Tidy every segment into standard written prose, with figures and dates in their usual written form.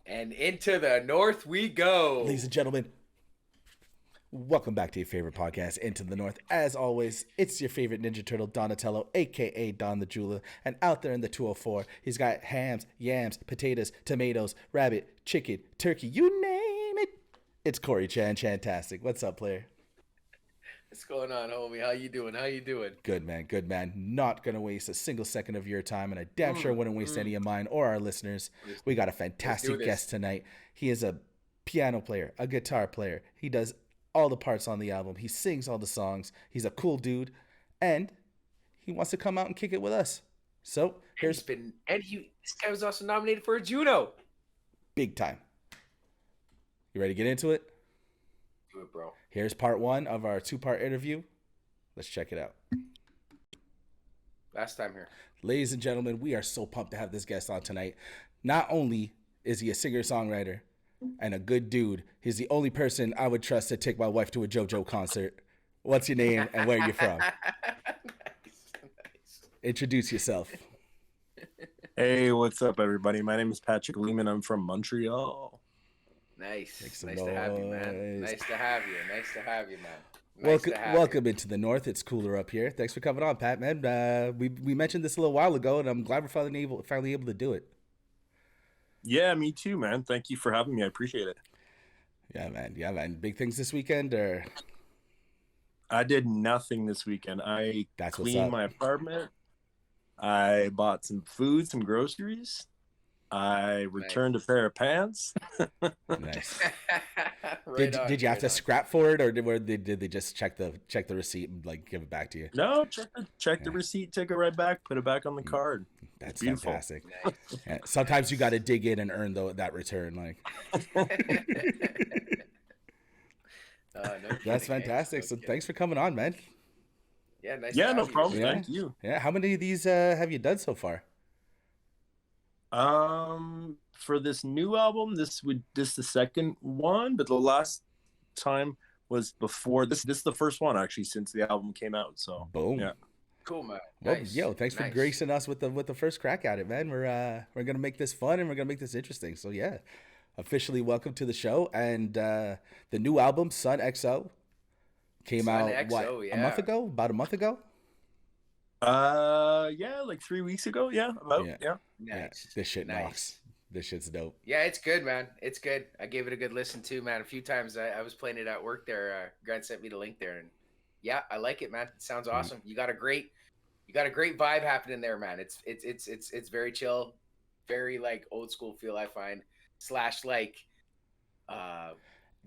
And into the north we go. Ladies and gentlemen, welcome back to your favorite podcast, Into the North. As always, it's your favorite Ninja Turtle, Donatello, aka Don the Jeweler. And out there in the 204, he's got hams, yams, potatoes, tomatoes, rabbit, chicken, turkey, you name it. It's Corey Chantastic. What's up, player? What's going on, homie? How you doing? How you doing? Good, man. Good, man. Not going to waste a single second of your time, and I damn sure wouldn't waste any of mine or our listeners. We got a fantastic guest tonight. He is a piano player, a guitar player. He does all the parts on the album. He sings all the songs. He's a cool dude, and he wants to come out and kick it with us. So this guy was also nominated for a Juno. Big time. You ready to get into it? Do it, bro. Here's part one of our two-part interview. Let's check it out. Last time here. Ladies and gentlemen, we are so pumped to have this guest on tonight. Not only is he a singer-songwriter and a good dude, he's the only person I would trust to take my wife to a JoJo concert. What's your name and where are you from? Nice. Introduce yourself. Hey, what's up, everybody? My name is Patrick Lehman. I'm from Montreal. Nice. Nice to have you, man. Nice to have you, man. Welcome into the North. It's cooler up here. Thanks for coming on, Pat, man. We mentioned this a little while ago, and I'm glad we're finally able to do it. Yeah, me too, man. Thank you for having me. I appreciate it. Yeah, man. Big things this weekend, or? I did nothing this weekend. I cleaned my apartment. I bought some food, some groceries. I returned a pair of pants. Nice. Did you have to scrap for it, or did they just check the receipt and like give it back to you? No, check the receipt, take it right back, put it back on the card. That's fantastic. Nice. Yeah, sometimes you got to dig in and earn that return. Like, that's fantastic. So thanks for coming on, man. Yeah, nice. Yeah, no problem. Yeah. Thank you. Yeah, how many of these have you done so far? For this new album, this is the second one, but the last time was before this. This is the first one actually since the album came out. So boom. Yeah. Cool, man. Well, thanks for gracing us with the first crack at it, man. We're gonna make this fun and we're gonna make this interesting. So yeah, officially welcome to the show. And the new album, SONXO, came out a month ago? About a month ago? Yeah, like 3 weeks ago. Yeah, about yeah. Nice. This shit knocks. This shit's dope. Yeah, it's good, man. It's good. I gave it a good listen too, man. A few times I was playing it at work there. Grant sent me the link there, and yeah, I like it, man. It sounds awesome. You got a great vibe happening there, man. It's very chill, very like old school feel, I find, / like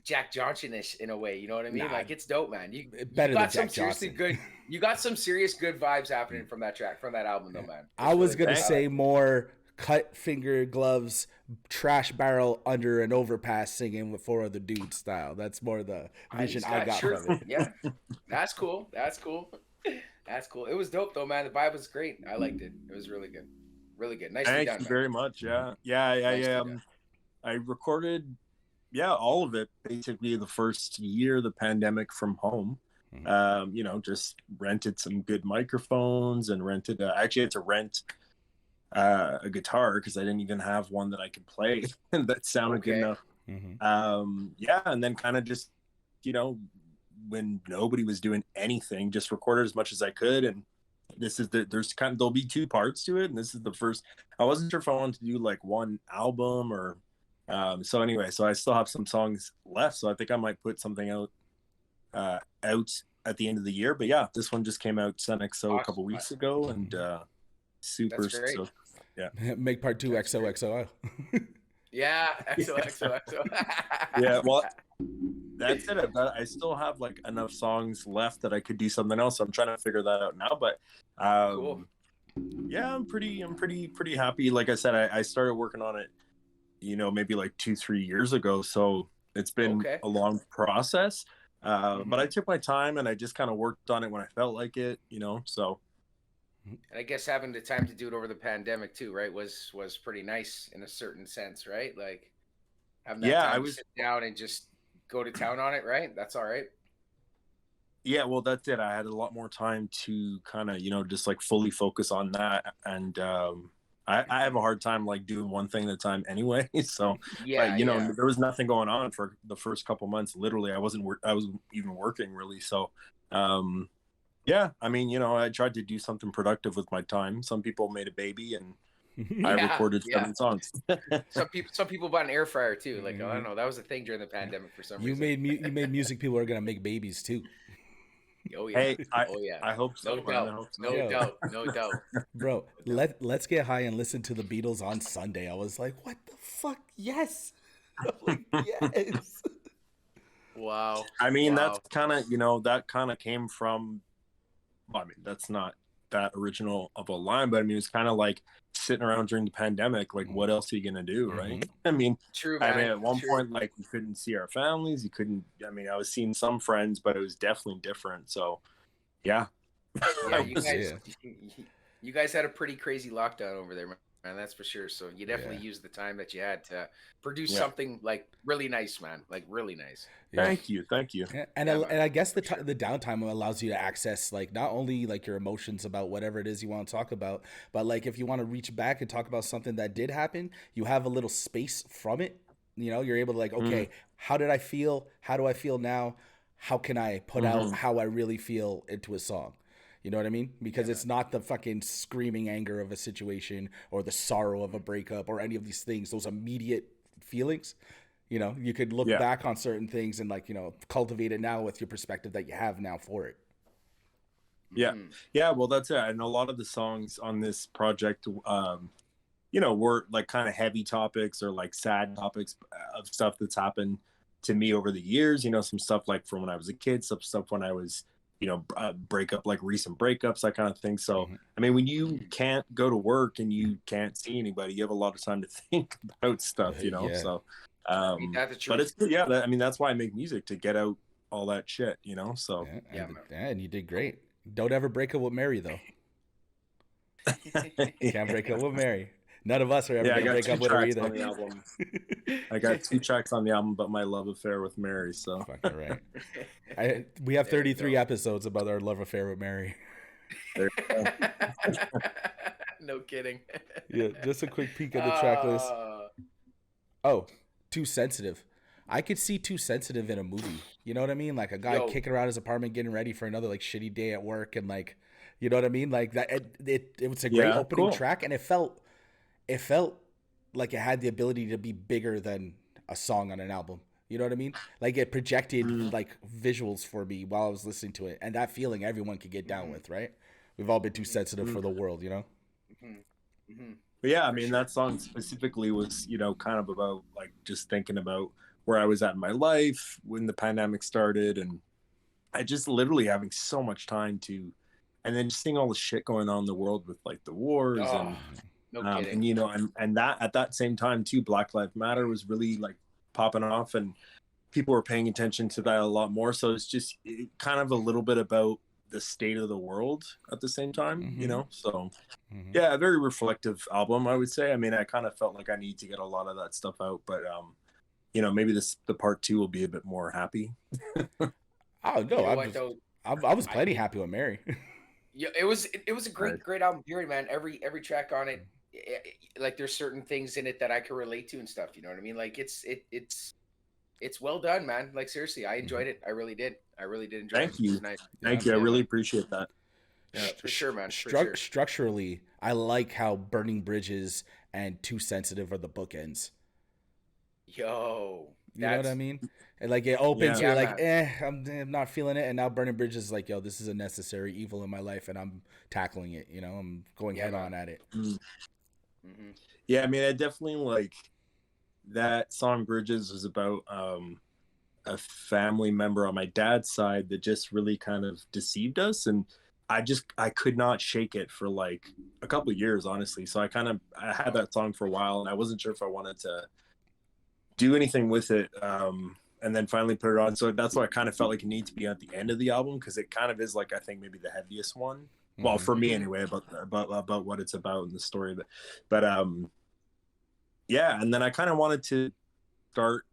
Jack Johnson-ish in a way, you know what I mean? Like, it's dope, man. You got some seriously good. You got some serious good vibes happening from that track, from that album, though, man. I was gonna say more cut finger gloves, trash barrel under an overpass, singing with 4 other dudes style. That's more the vision I got from it. Yeah, that's cool. That's cool. It was dope though, man. The vibe was great. I liked it. It was really good. Really good. Nice. Thank you very much. Yeah. I recorded. Yeah, all of it basically the first year of the pandemic from home. Just rented some good microphones and rented. I actually had to rent a guitar because I didn't even have one that I could play that sounded good enough. And then kind of just, when nobody was doing anything, just recorded as much as I could. And there'll be 2 parts to it, and this is the first. I wasn't sure if I wanted to do like one album or. So I still have some songs left, so I think I might put something out at the end of the year. But yeah, this one just came out SONXO a couple weeks ago, and super. So, yeah, make part 2 XOXO. Yeah, XOXO. Yeah, well, that's it. I still have like enough songs left that I could do something else. So I'm trying to figure that out now, but cool. Yeah, I'm pretty happy. Like I said, I started working on it, maybe like 2-3 years ago. So it's been a long process. But I took my time and I just kind of worked on it when I felt like it, so. And I guess having the time to do it over the pandemic too, right, was pretty nice in a certain sense, right? Like having that time to sit down and just go to town on it, right? That's all right. Yeah, well, that's it. I had a lot more time to kind of, just like fully focus on that. And I have a hard time like doing one thing at a time anyway. So, Yeah, but you know, yeah. there was nothing going on for the first couple months. Literally, I wasn't even working really. So, yeah, I mean, you know, I tried to do something productive with my time. Some people made a baby, and I Yeah, recorded yeah. 7 songs. Some people bought an air fryer too. Like, I don't know, that was a thing during the pandemic for some reason. You made music people are gonna make babies too. Oh yeah. Hey, Oh yeah. I hope so, No man. I doubt. hope so. No Yo. doubt. No doubt. Bro, let's get high and listen to the Beatles on Sunday. I was like, what the fuck? Yes. I'm like, yes. Wow. I mean, Wow. that's kind of, you know, that kind of came from, well, I mean, that's not that original of a line, but I mean, it's kind of like sitting around during the pandemic. Like, what else are you going to do? Right. I mean, True, man. at one True. point, like, we couldn't see our families. You couldn't, I mean, I was seeing some friends, but it was definitely different. So, yeah. Yeah, you guys had a pretty crazy lockdown over there, man. That's for sure. So you definitely used the time that you had to produce something like really nice, man. Like really nice. Yeah. Thank you. And I guess the downtime allows you to access like not only like your emotions about whatever it is you want to talk about, but like if you want to reach back and talk about something that did happen, you have a little space from it. You know, you're able to like, okay, how did I feel? How do I feel now? How can I put out how I really feel into a song? You know what I mean? Because it's not the fucking screaming anger of a situation or the sorrow of a breakup or any of these things, those immediate feelings. You know, you could look back on certain things and like, you know, cultivate it now with your perspective that you have now for it. Yeah. Yeah. Well, that's it. And a lot of the songs on this project, you know, were like kind of heavy topics or like sad topics of stuff that's happened to me over the years. You know, some stuff like from when I was a kid, some stuff when I was, you know, breakup, like recent breakups, that kind of thing. So, I mean, when you can't go to work and you can't see anybody, you have a lot of time to think about stuff, you know? So, but it's good. Yeah. I mean, that's why I make music, to get out all that shit, you know? So, and you did great. Don't ever break up with Mary, though. Can't break up with Mary. None of us are ever gonna break up with her either. On the album. I got 2 tracks on the album about my love affair with Mary. So fucking right. We have 33 episodes about our love affair with Mary. No kidding. Yeah, just a quick peek at the track list. Oh, Too Sensitive. I could see Too Sensitive in a movie. You know what I mean? Like a guy kicking around his apartment, getting ready for another like shitty day at work, and like, you know what I mean? Like that. It was a great opening track, and it felt like it had the ability to be bigger than a song on an album. You know what I mean? Like it projected like visuals for me while I was listening to it, and that feeling everyone could get down with, right? We've all been too sensitive for the world, you know? But yeah, I mean, that song specifically was, you know, kind of about like just thinking about where I was at in my life when the pandemic started, and I just literally having so much time to, and then just seeing all the shit going on in the world with like the wars and you know, and that at that same time too, Black Lives Matter was really like popping off, and people were paying attention to that a lot more. So it's just kind of a little bit about the state of the world at the same time, you know? So yeah, a very reflective album, I would say. I mean, I kind of felt like I need to get a lot of that stuff out, but you know, maybe the part 2 will be a bit more happy. Oh no, I was plenty happy with Mary. Yeah, it was a great album, period, man. Every track on it, like there's certain things in it that I can relate to and stuff. You know what I mean? Like it's well done, man. Like seriously, I enjoyed it. I really did. I really did enjoy it. Thank you. Nice. Thank you. I really appreciate that. Yeah, for sure, man. For sure. Structurally, I like how Burning Bridges and Too Sensitive are the bookends. Yo, you know what I mean? And like it opens, you're like, I'm not feeling it, and now Burning Bridges is like, yo, this is a necessary evil in my life, and I'm tackling it. You know, I'm going head on at it. Yeah, I mean, I definitely like that song. Bridges was about a family member on my dad's side that just really kind of deceived us, and I could not shake it for like a couple of years, honestly. So I had that song for a while, and I wasn't sure if I wanted to do anything with it, and then finally put it on. So that's why I kind of felt like it needed to be at the end of the album, because it kind of is like, I think maybe the heaviest one. Well, for me anyway, about what it's about in the story. But yeah, and then I kind of wanted to start.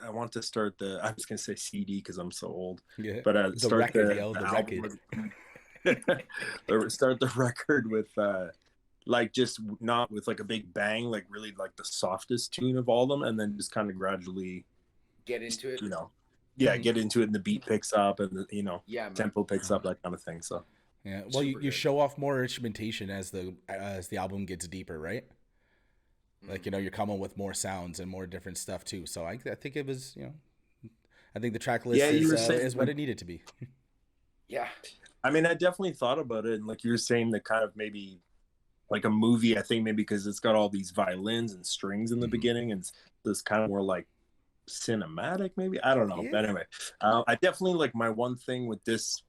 I want to start I was gonna say CD because I'm so old. Yeah. But start record, the record. Start the record with like just not with like a big bang, like really like the softest tune of all of them, and then just kind of gradually get into it. You know, yeah, get into it, and the beat picks up, and the tempo picks up, that kind of thing. So yeah, well, you show off more instrumentation as the album gets deeper, right? Like, you're coming with more sounds and more different stuff too. So I think it was, I think the track list is what it needed to be. Yeah. I mean, I definitely thought about it. And like you were saying, the kind of maybe like a movie, I think maybe because it's got all these violins and strings in the beginning, and it's kind of more like cinematic, maybe. I don't know. Yeah. But anyway, I definitely like my one thing with this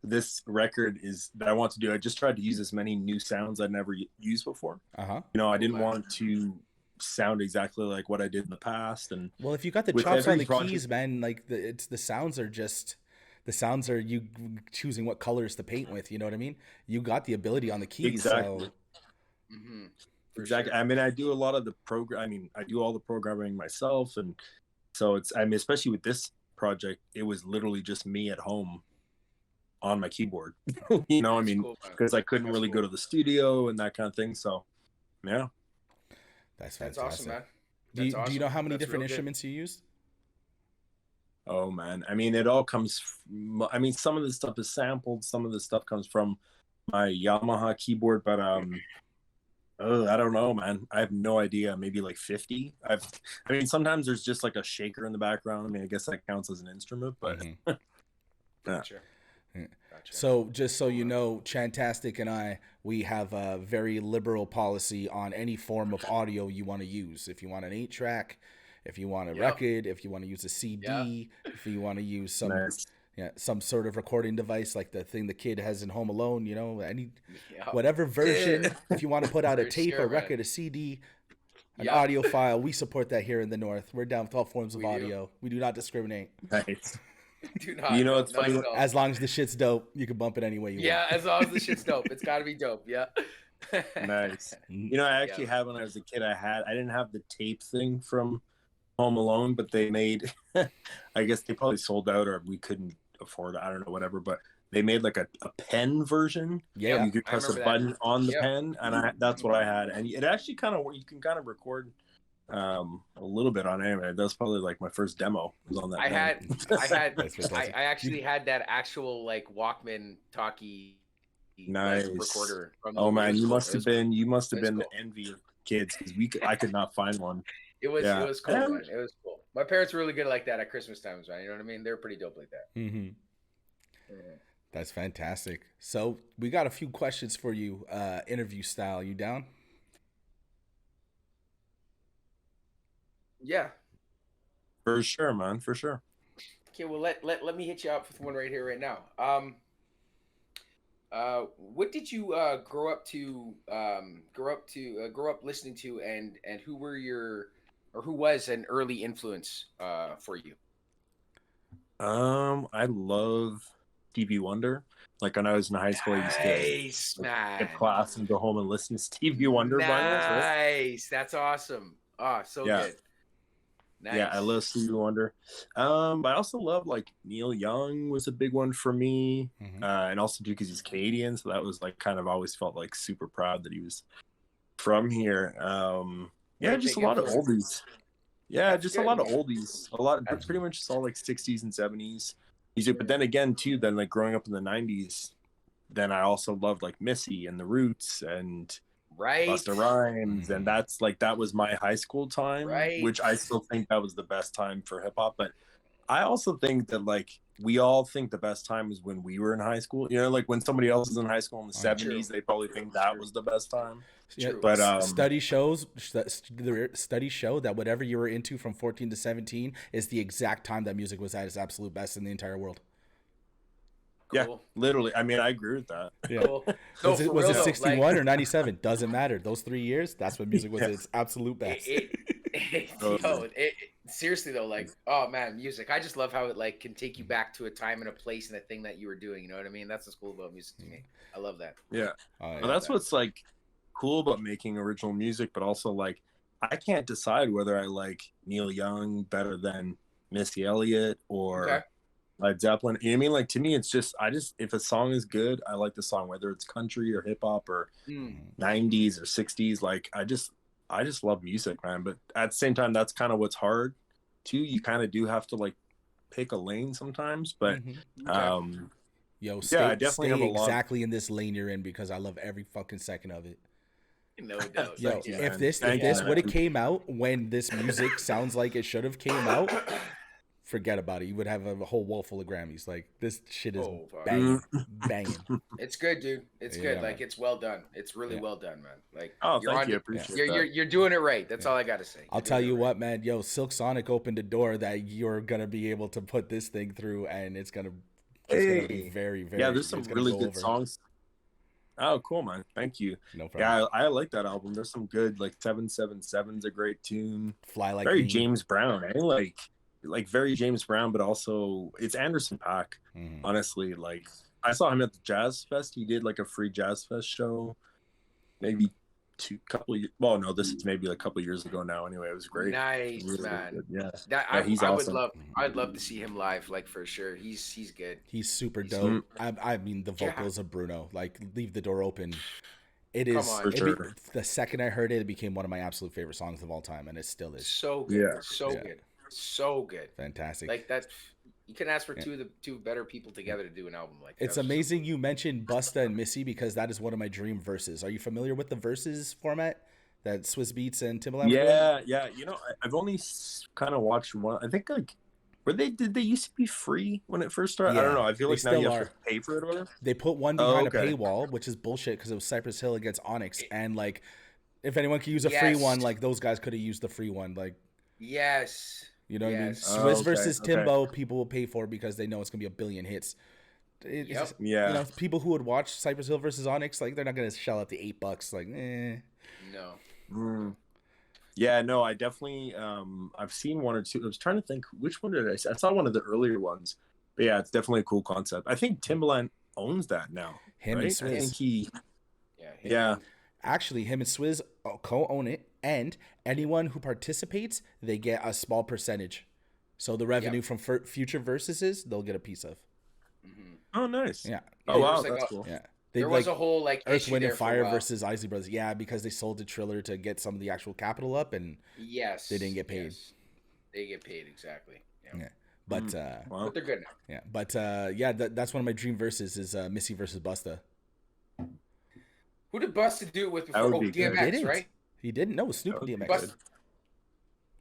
this record is that I want to do. I just tried to use as many new sounds I'd never used before. I didn't want to sound exactly like what I did in the past. And well, if you got the chops on the keys, man, like the sounds are you choosing what colors to paint with. You know what I mean? You got the ability on the keys. Exactly. So. Exactly. Sure. I mean, I do a lot of the I do all the programming myself, and so especially with this project, it was literally just me at home on my keyboard. Because I couldn't really go to the studio and that kind of thing. So, yeah. That's fantastic. That's awesome, man. Do you know how many different instruments you used? Oh man, I mean, it all comes. Some of the stuff is sampled. Some of the stuff comes from my Yamaha keyboard, but I don't know, man. I have no idea. Maybe like 50. Sometimes there's just like a shaker in the background. I mean, I guess that counts as an instrument, but. Gotcha. So just so you know, Chantastic and I, we have a very liberal policy on any form of audio you want to use. If you want an 8-track, if you want a record, if you want to use a CD, if you want to use some sort of recording device like the thing the kid has in Home Alone, whatever version. If you want to put out a tape, a record, a CD, an audio file, we support that here in the North. We're down with all forms of audio. We do not discriminate. Nice. Do not. It's funny. As long as the shit's dope, you can bump it any way you want. Yeah, as long as the shit's dope. It's got to be dope. Yeah. Nice. I actually had, when I was a kid, I didn't have the tape thing from Home Alone, but they made, I guess they probably sold out or we couldn't afford it. I don't know, whatever, but they made like a pen version. Yeah. You could press a button on the pen, and that's what I had. And it actually you can kind of record a little bit on anime. That's probably like my first demo was on that. I actually had that actual like Walkman talkie recorder. Oh man, you must have been the envy of kids, because I could not find one. It was cool, man. It was cool. My parents were really good like that at Christmas times, man. You know what I mean? They're pretty dope like that. That's fantastic. So we got a few questions for you, interview style. You down? Yeah. For sure, man. For sure. Okay, well let me hit you up with one right here, right now. What did you grow up listening to, and who was an early influence for you? I love Stevie Wonder. Like when I was in high school, I used to get class and go home and listen to Stevie Wonder. Nice, that's awesome. Good. Nice. Yeah, I love Stevie Wonder. But I also love like Neil Young was a big one for me, and also too because he's Canadian, so that was like kind of always felt like super proud that he was from here. Just a lot of oldies. Yeah, that's just good. A lot of oldies. Pretty much just all like 60s and 70s music. But then again, too, like growing up in the 90s, then I also loved like Missy and the Roots and Busta Rhymes, and that was my high school time, which I still think that was the best time for hip hop. But I also think that like we all think the best time was when we were in high school. Like when somebody else is in high school in the 70s, they probably think that was the best time. Yeah, but studies show that whatever you were into from 14 to 17 is the exact time that music was at its absolute best in the entire world. Cool. Yeah, literally. I mean, I agree with that. Yeah. Cool. Was it 61 or 97? Doesn't matter. Those 3 years, that's when music was at its absolute best. Seriously though, like, oh man, music. I just love how it like can take you back to a time and a place and a thing that you were doing. You know what I mean? That's what's cool about music to me. I love that. Yeah. Well, that's what's like cool about making original music, but also like I can't decide whether I like Neil Young better than Missy Elliott or Led Zeppelin. You know what I mean? Like to me, it's just if a song is good, I like the song, whether it's country or hip hop or 90s or 60s. Like I just love music, man. But at the same time, that's kind of what's hard too. You kind of do have to like pick a lane sometimes. But Yo, I definitely have a lot exactly in this lane you're in because I love every fucking second of it. No doubt. Yo, if this would have came out when this music sounds like it should have came out, forget about it. You would have a whole wall full of Grammys. Like this shit is banging. It's good, dude. It's good. Like it's well done. It's really well done, man. Like thank you. I appreciate that. You're doing it right. That's all I gotta say. I'll tell you what, man. Yo, Silk Sonic opened a door that you're gonna be able to put this thing through, and it's gonna be very, very. Yeah, there's some really good songs. Oh, cool, man. Thank you. No problem. Yeah, I like that album. There's some good, like 777's a great tune. Fly Like very Me. James Brown, eh? Like very James Brown, but also it's Anderson .Paak. Honestly, like I saw him at the Jazz Fest. He did like a free Jazz Fest show, maybe this is maybe like a couple years ago now. Anyway, it was great. Nice, really man. Yeah, he's awesome. I'd love to see him live, like for sure. He's good. He's super dope. I mean, the vocals of Bruno, like Leave the Door Open. It is the second I heard it, it became one of my absolute favorite songs of all time, and it still is. So good, so good, fantastic. Like that. You can ask for two better people together to do an album like that. It's amazing you mentioned Busta and Missy because that is one of my dream verses. Are you familiar with the verses format that Swiss Beats and Timbaland? Yeah. You know, I've only kind of watched one. I think like did they used to be free when it first started? I don't know. I feel like now you have to pay for it or whatever. They put one behind a paywall, which is bullshit because it was Cypress Hill against Onyx, and like if anyone could use a free one, like those guys could have used the free one, like You know what I mean? Swizz versus Timbo, people will pay for because they know it's gonna be a billion hits. You know, people who would watch Cypress Hill versus Onyx, like they're not gonna shell out the $8. Like, No. Yeah, no, I definitely. I've seen one or two. I was trying to think which one did I see? I saw one of the earlier ones. But yeah, it's definitely a cool concept. I think Timbaland owns that now. Him and Swizz. I think he. Actually, him and Swizz co-own it, and anyone who participates, they get a small percentage. So the revenue from future versuses, they'll get a piece of. Oh, nice. Yeah. Oh, wow, that's cool. Yeah. There was a whole like Earth, Wind, and Fire versus Isley Brothers. Yeah, because they sold to Triller to get some of the actual capital up, and they didn't get paid. They get paid exactly. Yeah. But but they're good now. Yeah. But that's one of my dream verses is Missy versus Busta. Who did Busta do it with before? DMX, right? He didn't. No, Snoop and DMX.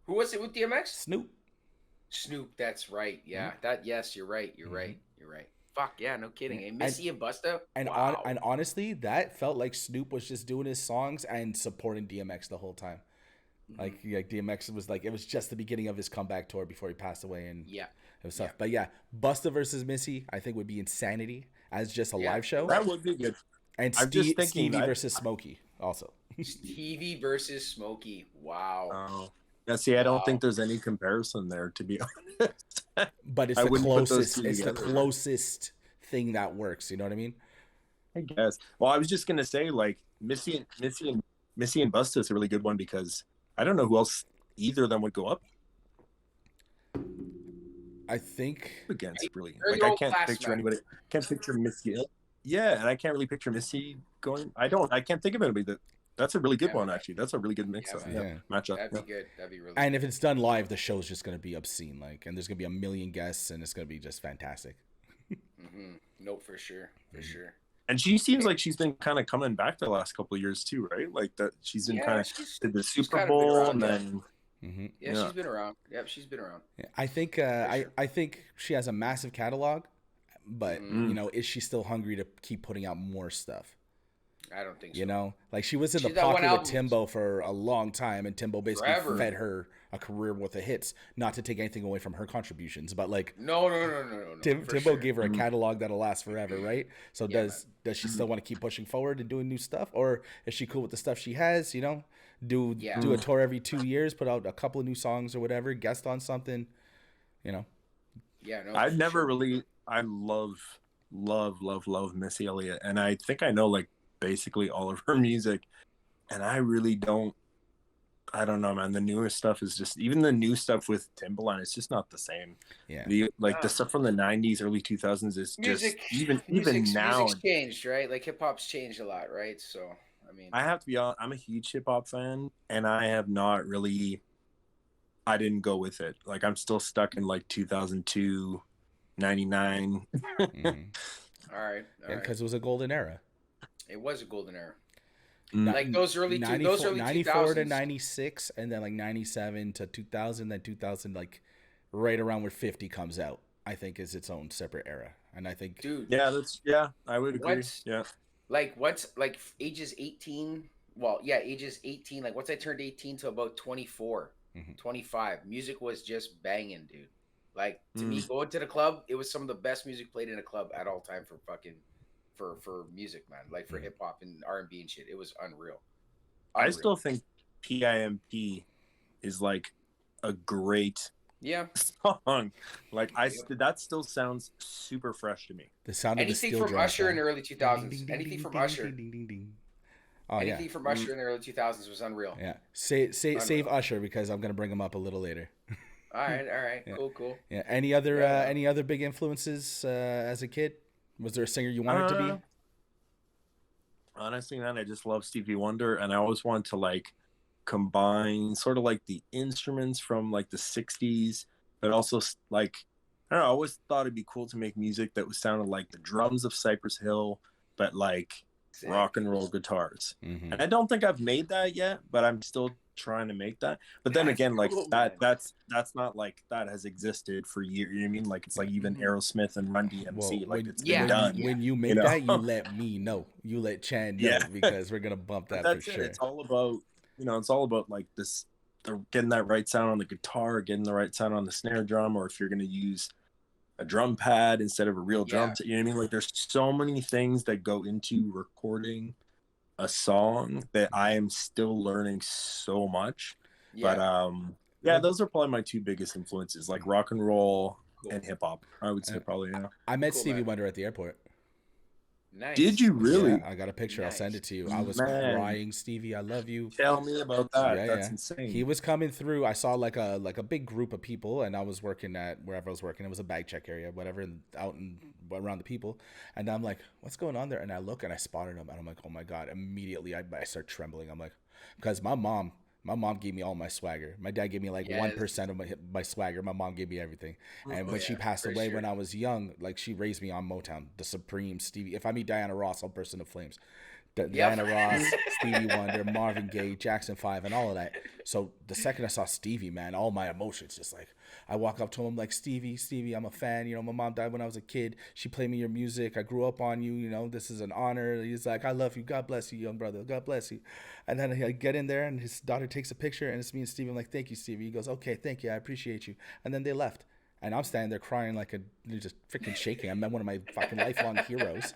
Who was it with DMX? Snoop, that's right. Yeah, you're right. You're right. Fuck yeah, no kidding. Hey, Missy and Busta. And and honestly, that felt like Snoop was just doing his songs and supporting DMX the whole time. Like DMX was like, it was just the beginning of his comeback tour before he passed away, and it was tough. But yeah, Busta versus Missy, I think would be insanity as just a live show. That would be good. And Stevie versus Smokey also. Stevie versus Smokey. Wow. Oh. Yeah, see, I don't think there's any comparison there, to be honest. But it's the closest. It's the closest thing that works. You know what I mean? I guess. Well, I was just gonna say, like Missy and Busta is a really good one because I don't know who else either of them would go up I think against. Really, like I can't picture anybody. Can't picture Missy. Yeah, and I can't really picture Missy going. I can't think of anybody that. That's a really good one, actually. That's a really good mix matchup. That'd be good. That'd be really. And if it's done live, the show's just gonna be obscene. Like, and there's gonna be a million guests, and it's gonna be just fantastic. Nope, for sure. And she seems like she's been kind of coming back the last couple of years too, right? Like that she's been kind of did the Super Bowl and then. She's been around. Yep, she's been around. Yeah, I think I think she has a massive catalog, but you know, is she still hungry to keep putting out more stuff? I don't think so. You know, like she was in the pocket with Timbo for a long time, and Timbo basically fed her a career with the hits. Not to take anything away from her contributions, but like no. Timbo gave her a catalog that'll last forever, right? So does she still want to keep pushing forward and doing new stuff, or is she cool with the stuff she has? You know, do a tour every 2 years, put out a couple of new songs or whatever, guest on something, you know? Yeah, no. I've never really. I love Missy Elliott, and I think I know like basically all of her music, and I really don't I don't know, man. The newer stuff is just, even the new stuff with Timbaland, it's just not the same. Yeah. The stuff from the 90s, early 2000s is Music, just, even now. music's changed, right? Like hip hop's changed a lot, right? So I mean, I have to be honest, I'm a huge hip hop fan, and I have not really, I didn't go with it. Like, I'm still stuck in like 2002, 99. Mm-hmm. All right. Because it was a golden era. It was a golden era. Mm. Like those early 94 to 2000s. 96, and then like 97 to 2000, then 2000, like right around where 50 comes out, I think is its own separate era. And I think, Dude, I would agree. Once like ages 18, ages 18, like once I turned 18 to about 24, 25, music was just banging, dude. Like to me, going to the club, it was some of the best music played in a club at all time for fucking for music, man. Like for hip hop and R&B and shit. It was unreal. I still think PIMP is like a great song. Like that still sounds super fresh to me. The sound of the steel from drums, Usher in the early 2000s. Anything from Usher. Oh, anything from Usher in the early 2000s was unreal. Yeah. Save Usher because I'm gonna bring him up a little later. All right. Yeah. Cool. Yeah. Any other big influences as a kid? Was there a singer you wanted to be? Honestly, man, I just love Stevie Wonder, and I always wanted to like combine sort of like the instruments from like the 60s, but also like, I don't know, I always thought it'd be cool to make music that was sounded like the drums of Cypress Hill, but like rock and roll guitars. And I don't think I've made that yet, but I'm still trying to make that. But then again, like that's not like that has existed for years. You know what I mean? Like it's like even Aerosmith and Run DMC, like it's been done. When you make that, you let me know. You let Chan know because we're gonna bump that for sure. It's all about, it's all about like this, getting that right sound on the guitar, getting the right sound on the snare drum, or if you're gonna use a drum pad instead of a real drum. You know what I mean? Like there's so many things that go into recording a song that I am still learning so much. But those are probably my two biggest influences, like rock and roll and hip hop. I would say probably. I met Stevie Wonder at the airport. Nice. Did you really? Yeah, I got a picture. Nice. I'll send it to you. I was crying, Stevie. I love you. Tell me about that. That's insane. He was coming through. I saw like a big group of people, and I was working at wherever I was working. It was a bag check area, whatever, out and around the people. And I'm like, what's going on there? And I look and I spotted him, and I'm like, oh my god! Immediately, I start trembling. I'm like, because my mom gave me all my swagger. My dad gave me like 1% of my swagger. My mom gave me everything. And when she passed away when I was young, like she raised me on Motown, the Supreme, Stevie. If I meet Diana Ross, I'll burst into flames. Diana Ross, Stevie Wonder, Marvin Gaye, Jackson 5, and all of that. So the second I saw Stevie, man, all my emotions just like, I walk up to him like, Stevie, I'm a fan. You know, my mom died when I was a kid. She played me your music. I grew up on you. You know, this is an honor. He's like, I love you. God bless you, young brother. God bless you. And then I get in there and his daughter takes a picture and it's me and Stevie. I'm like, thank you, Stevie. He goes, okay, thank you. I appreciate you. And then they left. And I'm standing there crying like just freaking shaking. I met one of my fucking lifelong heroes.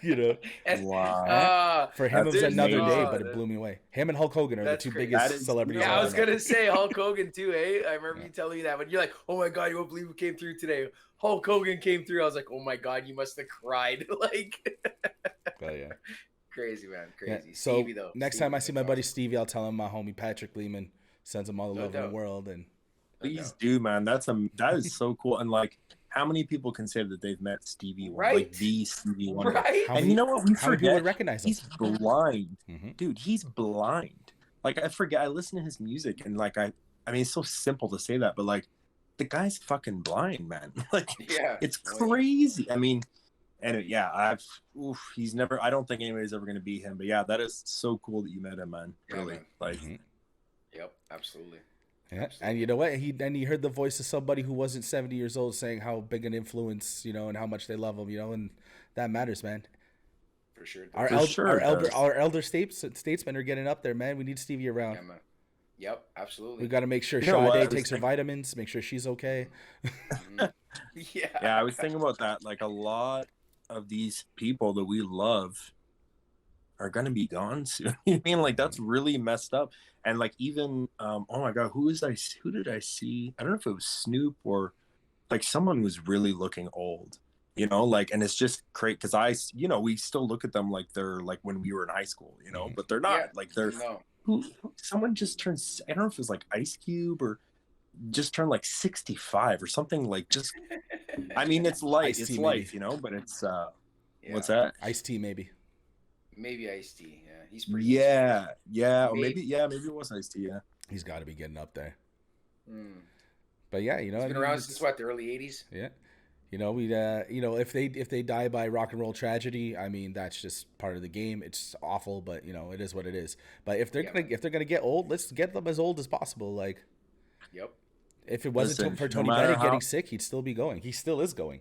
You know, wow. For him, it was another day, but it blew me away. Him and Hulk Hogan are the two biggest celebrities. Yeah, I was gonna say Hulk Hogan too, eh? I remember you telling me that, but you're like, "Oh my god, you won't believe who came through today." Hulk Hogan came through. I was like, "Oh my god, you must have cried!" Like, oh yeah, crazy man, crazy. Yeah. So Stevie, though, next time I see my buddy Stevie, I'll tell him my homie Patrick Lehman sends him all the love in the world, and please do, man. That is so cool, and like. How many people can say that they've met Stevie Wonder, like the Stevie Wonder? Right. And you know what? We forget. Would recognize him. He's blind, dude. He's blind. Like I forget. I listen to his music, and like I mean, it's so simple to say that, but like the guy's fucking blind, man. Like, it's crazy. I mean, and he's never. I don't think anybody's ever gonna beat him. But yeah, that is so cool that you met him, man. Really, like. Yep, absolutely. Yeah, and you know what? He heard the voice of somebody who wasn't 70 years old saying how big an influence, you know, and how much they love him, you know, and that matters, man. For sure. Our elder statesmen are getting up there, man. We need Stevie around. Yeah, man. Yep, absolutely. We got to make sure Sade takes her vitamins, make sure she's okay. Yeah, I was thinking about that. Like a lot of these people that we love are gonna be gone soon. I mean, like that's really messed up. And like even oh my god, who did I see? I don't know if it was Snoop or like someone was really looking old, you know, like, and it's just great because we still look at them like they're like when we were in high school, you know, but they're not. Like they're someone just turned, I don't know if it was like Ice Cube or just turned like 65 or something, like just, I mean, it's light, Ice-T, it's maybe. life, you know, but it's, what's Yeah. that? Ice-T, maybe. Maybe Ice-T. Yeah, he's pretty. Yeah. Or Maybe. maybe it was Ice-T. Yeah. He's got to be getting up there. Mm. But yeah, you know, He's I been mean, around since what, the early '80s? Yeah, you know, we you know, if they die by rock and roll tragedy, I mean, that's just part of the game. It's awful, but you know, it is what it is. But if they're gonna get old, let's get them as old as possible. Like, Yep. if it wasn't Listen, for no Tony matter Bennett getting how- sick, he'd still be going. He still is going.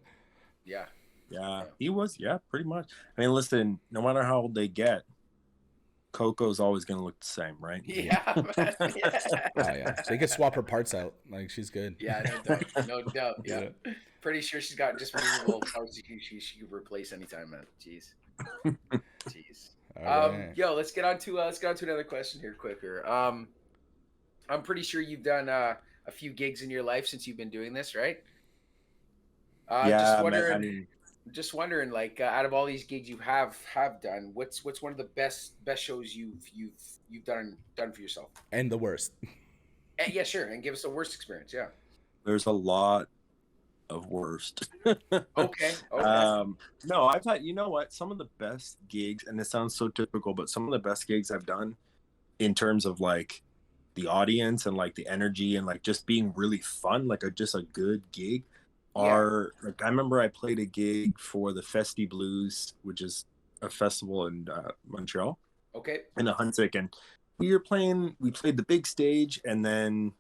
Yeah. Yeah, he was. Yeah, pretty much. I mean, listen, no matter how old they get, Coco's always going to look the same, right? Yeah, man. Yeah. Oh yeah, they could swap her parts out. Like, she's good. Yeah, no doubt. Yeah. Pretty sure she's got just removable parts she could replace anytime, man. Jeez. All right. Yo, let's get on to another question here quicker. I'm pretty sure you've done a few gigs in your life since you've been doing this, right? Just wondering, like, out of all these gigs you have done, what's one of the best shows you've done for yourself? And the worst. And, yeah, sure. And give us the worst experience. Yeah. There's a lot of worst. Okay. No, I've had, you know what, some of the best gigs, and it sounds so typical, but some of the best gigs I've done in terms of like the audience and like the energy and like just being really fun, like just a good gig. Are like, I remember I played a gig for the Festi Blues, which is a festival in Montreal. Okay. In the Huntsic, and we played the big stage, and then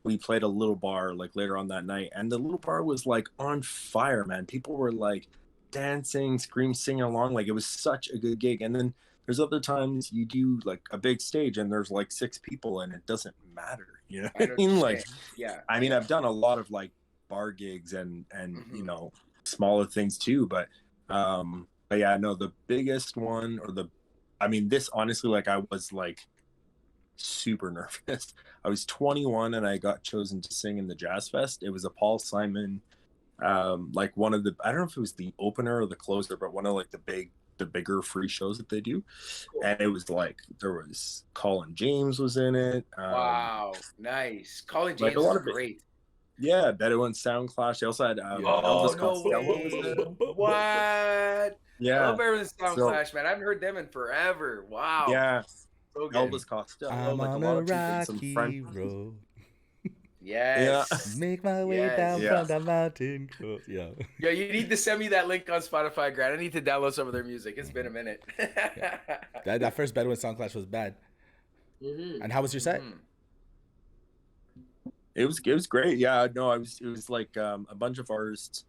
we played a little bar like later on that night, and the little bar was like on fire, man. People were like dancing, singing along, like it was such a good gig. And then there's other times you do like a big stage and there's like 6 people and it doesn't matter, you know what I mean? Like, yeah. I mean, I've done a lot of like bar gigs and you know, smaller things too, but yeah, no, the biggest one, or this honestly, like, I was like super nervous. I was 21 and I got chosen to sing in the Jazz Fest. It was a Paul Simon, like one of the, I don't know if it was the opener or the closer, but one of like the bigger free shows that they do. Cool. And it was like, there was Colin James was in it. Wow, nice. Colin James, like, a lot is great. Yeah, Beto and Sound Clash. They also had Elvis Costello was there. What? Yeah, I love Elvis Sound Clash, man. I haven't heard them in forever. Wow. Yeah, so Elvis Costello. I'm like on a lot a of people, rocky some road. Yes. Yeah. Make my way down from the mountain. Yeah. Yo, you need to send me that link on Spotify, Grant. I need to download some of their music. It's been a minute. Yeah. That first Bedouin Sound Clash was bad. Mm-hmm. And how was your set? Mm-hmm. It was great. Yeah, no, it was like a bunch of artists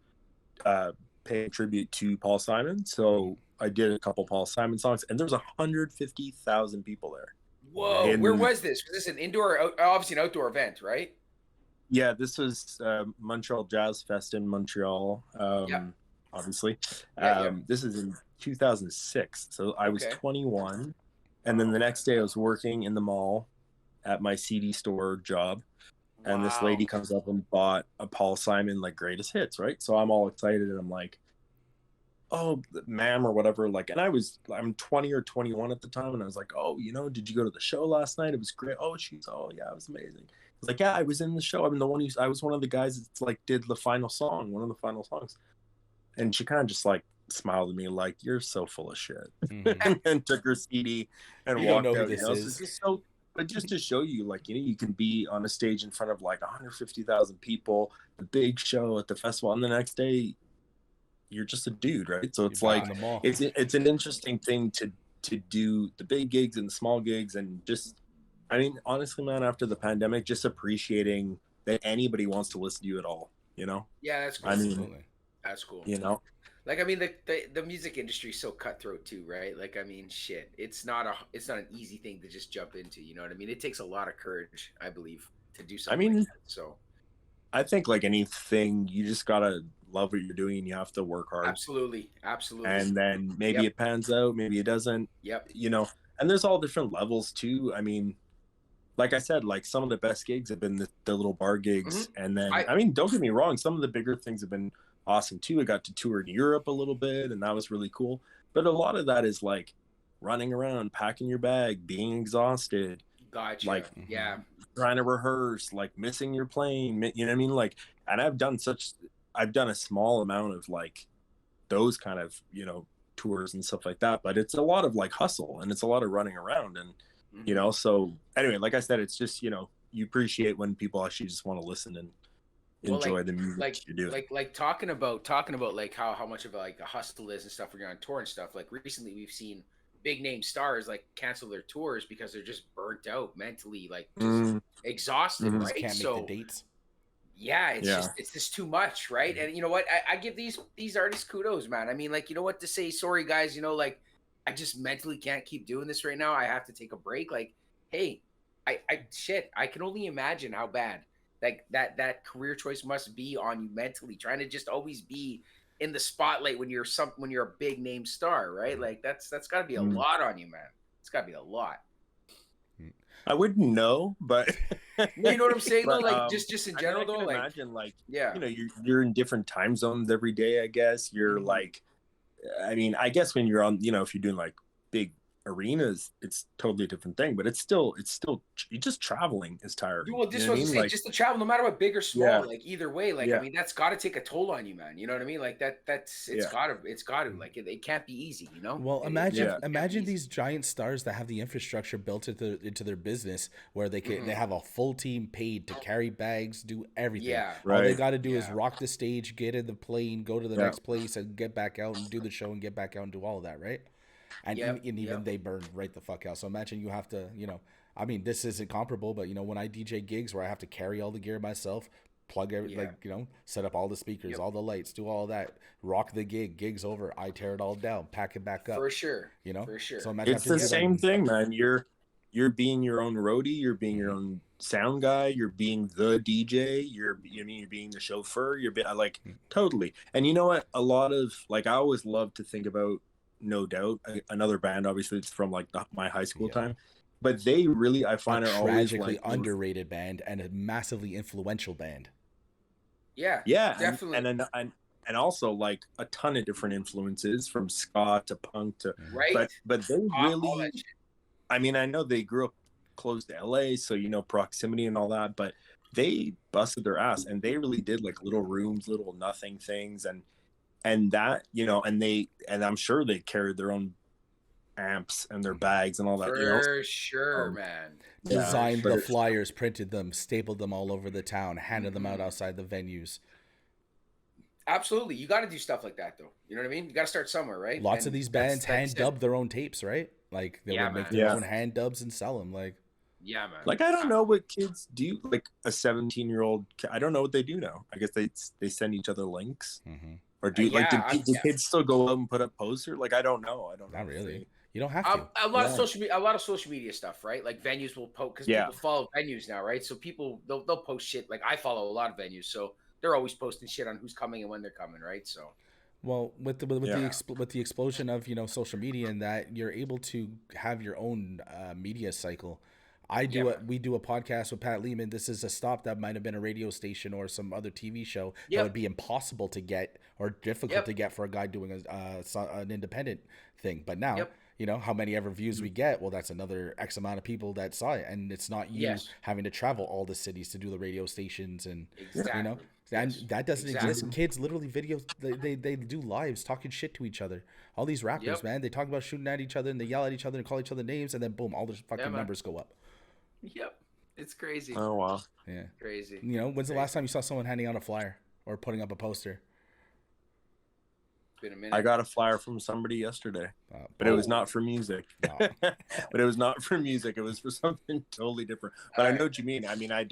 paying tribute to Paul Simon. So I did a couple Paul Simon songs, and there's 150,000 people there. Whoa! Where was this? Was this an indoor, obviously an outdoor event, right? Yeah, this was Montreal Jazz Fest in Montreal. Obviously, this is in 2006. So I was 21, and then the next day I was working in the mall at my CD store job. And this lady comes up and bought a Paul Simon, like, greatest hits, right? So I'm all excited and I'm like, oh, ma'am, or whatever. Like, and I'm 20 or 21 at the time. And I was like, oh, you know, did you go to the show last night? It was great. Oh, yeah, it was amazing. I was like, yeah, I was in the show. I mean, I was one of the guys that like did the final song, one of the final songs. And she kind of just like smiled at me like, you're so full of shit. Mm-hmm. and took her CD and walked out. This is. But just to show you, like, you know, you can be on a stage in front of like 150,000 people, the big show at the festival, and the next day you're just a dude, right? So it's like it's an interesting thing to do the big gigs and the small gigs, and just, I mean, honestly, man, after the pandemic, just appreciating that anybody wants to listen to you at all, you know? Yeah, that's cool. I mean, that's cool. You know? Like, I mean, the music industry is so cutthroat too, right? Like, I mean, shit, it's not an easy thing to just jump into. You know what I mean? It takes a lot of courage, I believe, to do something. I mean, like that, so I think like anything, you just gotta love what you're doing, and you have to work hard. Absolutely. And then maybe it pans out, maybe it doesn't. Yep. You know, and there's all different levels too. I mean, like I said, like some of the best gigs have been the little bar gigs, and then I mean, don't get me wrong, some of the bigger things have been awesome too. I got to tour in Europe a little bit, and that was really cool. But a lot of that is like running around, packing your bag, being exhausted, Gotcha. like Yeah. trying to rehearse, like missing your plane, you know what I mean? Like, and I've done a small amount of like those kind of, you know, tours and stuff like that, but it's a lot of like hustle and it's a lot of running around and, you know, so anyway, like I said, it's just, you know, you appreciate when people actually just want to listen and enjoy the music you do. Like talking about like how much of like a hustle is and stuff when you're on tour and stuff. Like recently we've seen big name stars like cancel their tours because they're just burnt out mentally, like just exhausted, Just right? can't make the dates. Yeah, it's just too much, right? And you know what? I give these artists kudos, man. I mean, like, you know what to say, sorry guys, you know, like I just mentally can't keep doing this right now. I have to take a break. Like, hey, I can only imagine how bad like that career choice must be on you mentally, trying to just always be in the spotlight when you're a big name star, right? Like that's gotta be a lot on you, man. It's gotta be a lot. I wouldn't know, but you know what I'm saying, but, though? Like just in general, I though. can Like imagine, like, yeah, you know, you're in different time zones every day. I guess you're like, I mean, I guess when you're on, you know, if you're doing like big arenas, it's totally a different thing. But it's still just traveling is tiring. well, just You know was what I to mean? say, Like, just to travel, no matter what, big or small, like either way, like I yeah, mean, that's got to take a toll on you, man. You know what I mean? Like that's it's yeah. got to like it can't be easy, you know. Well, It imagine definitely can't be imagine easy. these giant stars that have the infrastructure built into their business where they have a full team paid to carry bags, do everything. Yeah, All they Right. got to do is rock the stage, get in the plane, go to the Yeah. next place, and get back out and do the show and get back out and do all of that, right? And even they burn right the fuck out. So imagine you have to, you know, I mean, this isn't comparable, but you know, when I DJ gigs where I have to carry all the gear myself, plug every, like, you know, set up all the speakers, all the lights, do all that, rock the gig's over, I tear it all down, pack it back up. For sure. You know? For sure. So imagine It's the same thing, man. You're being your own roadie, you're being your own sound guy, you're being the DJ, you're being the chauffeur, like totally. And you know what? A lot of like I always love to think about No Doubt, another band, obviously it's from like my high school time, but they really I find are always tragically like underrated band and a massively influential band. Yeah, definitely. And also like a ton of different influences from ska to punk to but they really, I mean, I know they grew up close to LA, so you know proximity and all that, but they busted their ass and they really did like little rooms, little nothing things, and that, you know, and I'm sure they carried their own amps and their bags and all that. For sure, man. Designed the flyers, printed them, stapled them all over the town, handed them out outside the venues. Absolutely. You got to do stuff like that, though. You know what I mean? You got to start somewhere, right? Lots of these bands hand dub their own tapes, right? Like they would make their own hand dubs and sell them. Like, yeah, man. Like I don't know what kids do. Like a 17-year-old, I don't know what they do now. I guess they send each other links, or do do kids still go out and put up posters? Like I don't know. Not really. You don't have to. A lot of social media stuff, right? Like venues will post because people follow venues now, right? So people they'll post shit. Like I follow a lot of venues, so they're always posting shit on who's coming and when they're coming, right? So, well, with the explosion of, you know, social media and that, you're able to have your own media cycle. We do a podcast with Pat Lehman. This is a stop that might have been a radio station or some other TV show that would be impossible to get or difficult to get for a guy doing an independent thing. But now, you know, how many ever views we get? Well, that's another X amount of people that saw it, and it's not you having to travel all the cities to do the radio stations and you know. And that doesn't exist. Kids literally they do lives talking shit to each other. All these rappers, man, they talk about shooting at each other and they yell at each other and call each other names, and then boom, all their fucking numbers go up. Yep, it's crazy. Oh wow, yeah, crazy. You know, when's the last time you saw someone handing out a flyer or putting up a poster? Been a minute. I got a flyer from somebody yesterday, but it was not for music. No. But it was not for music. It was for something totally different. But I know what you mean. I mean, I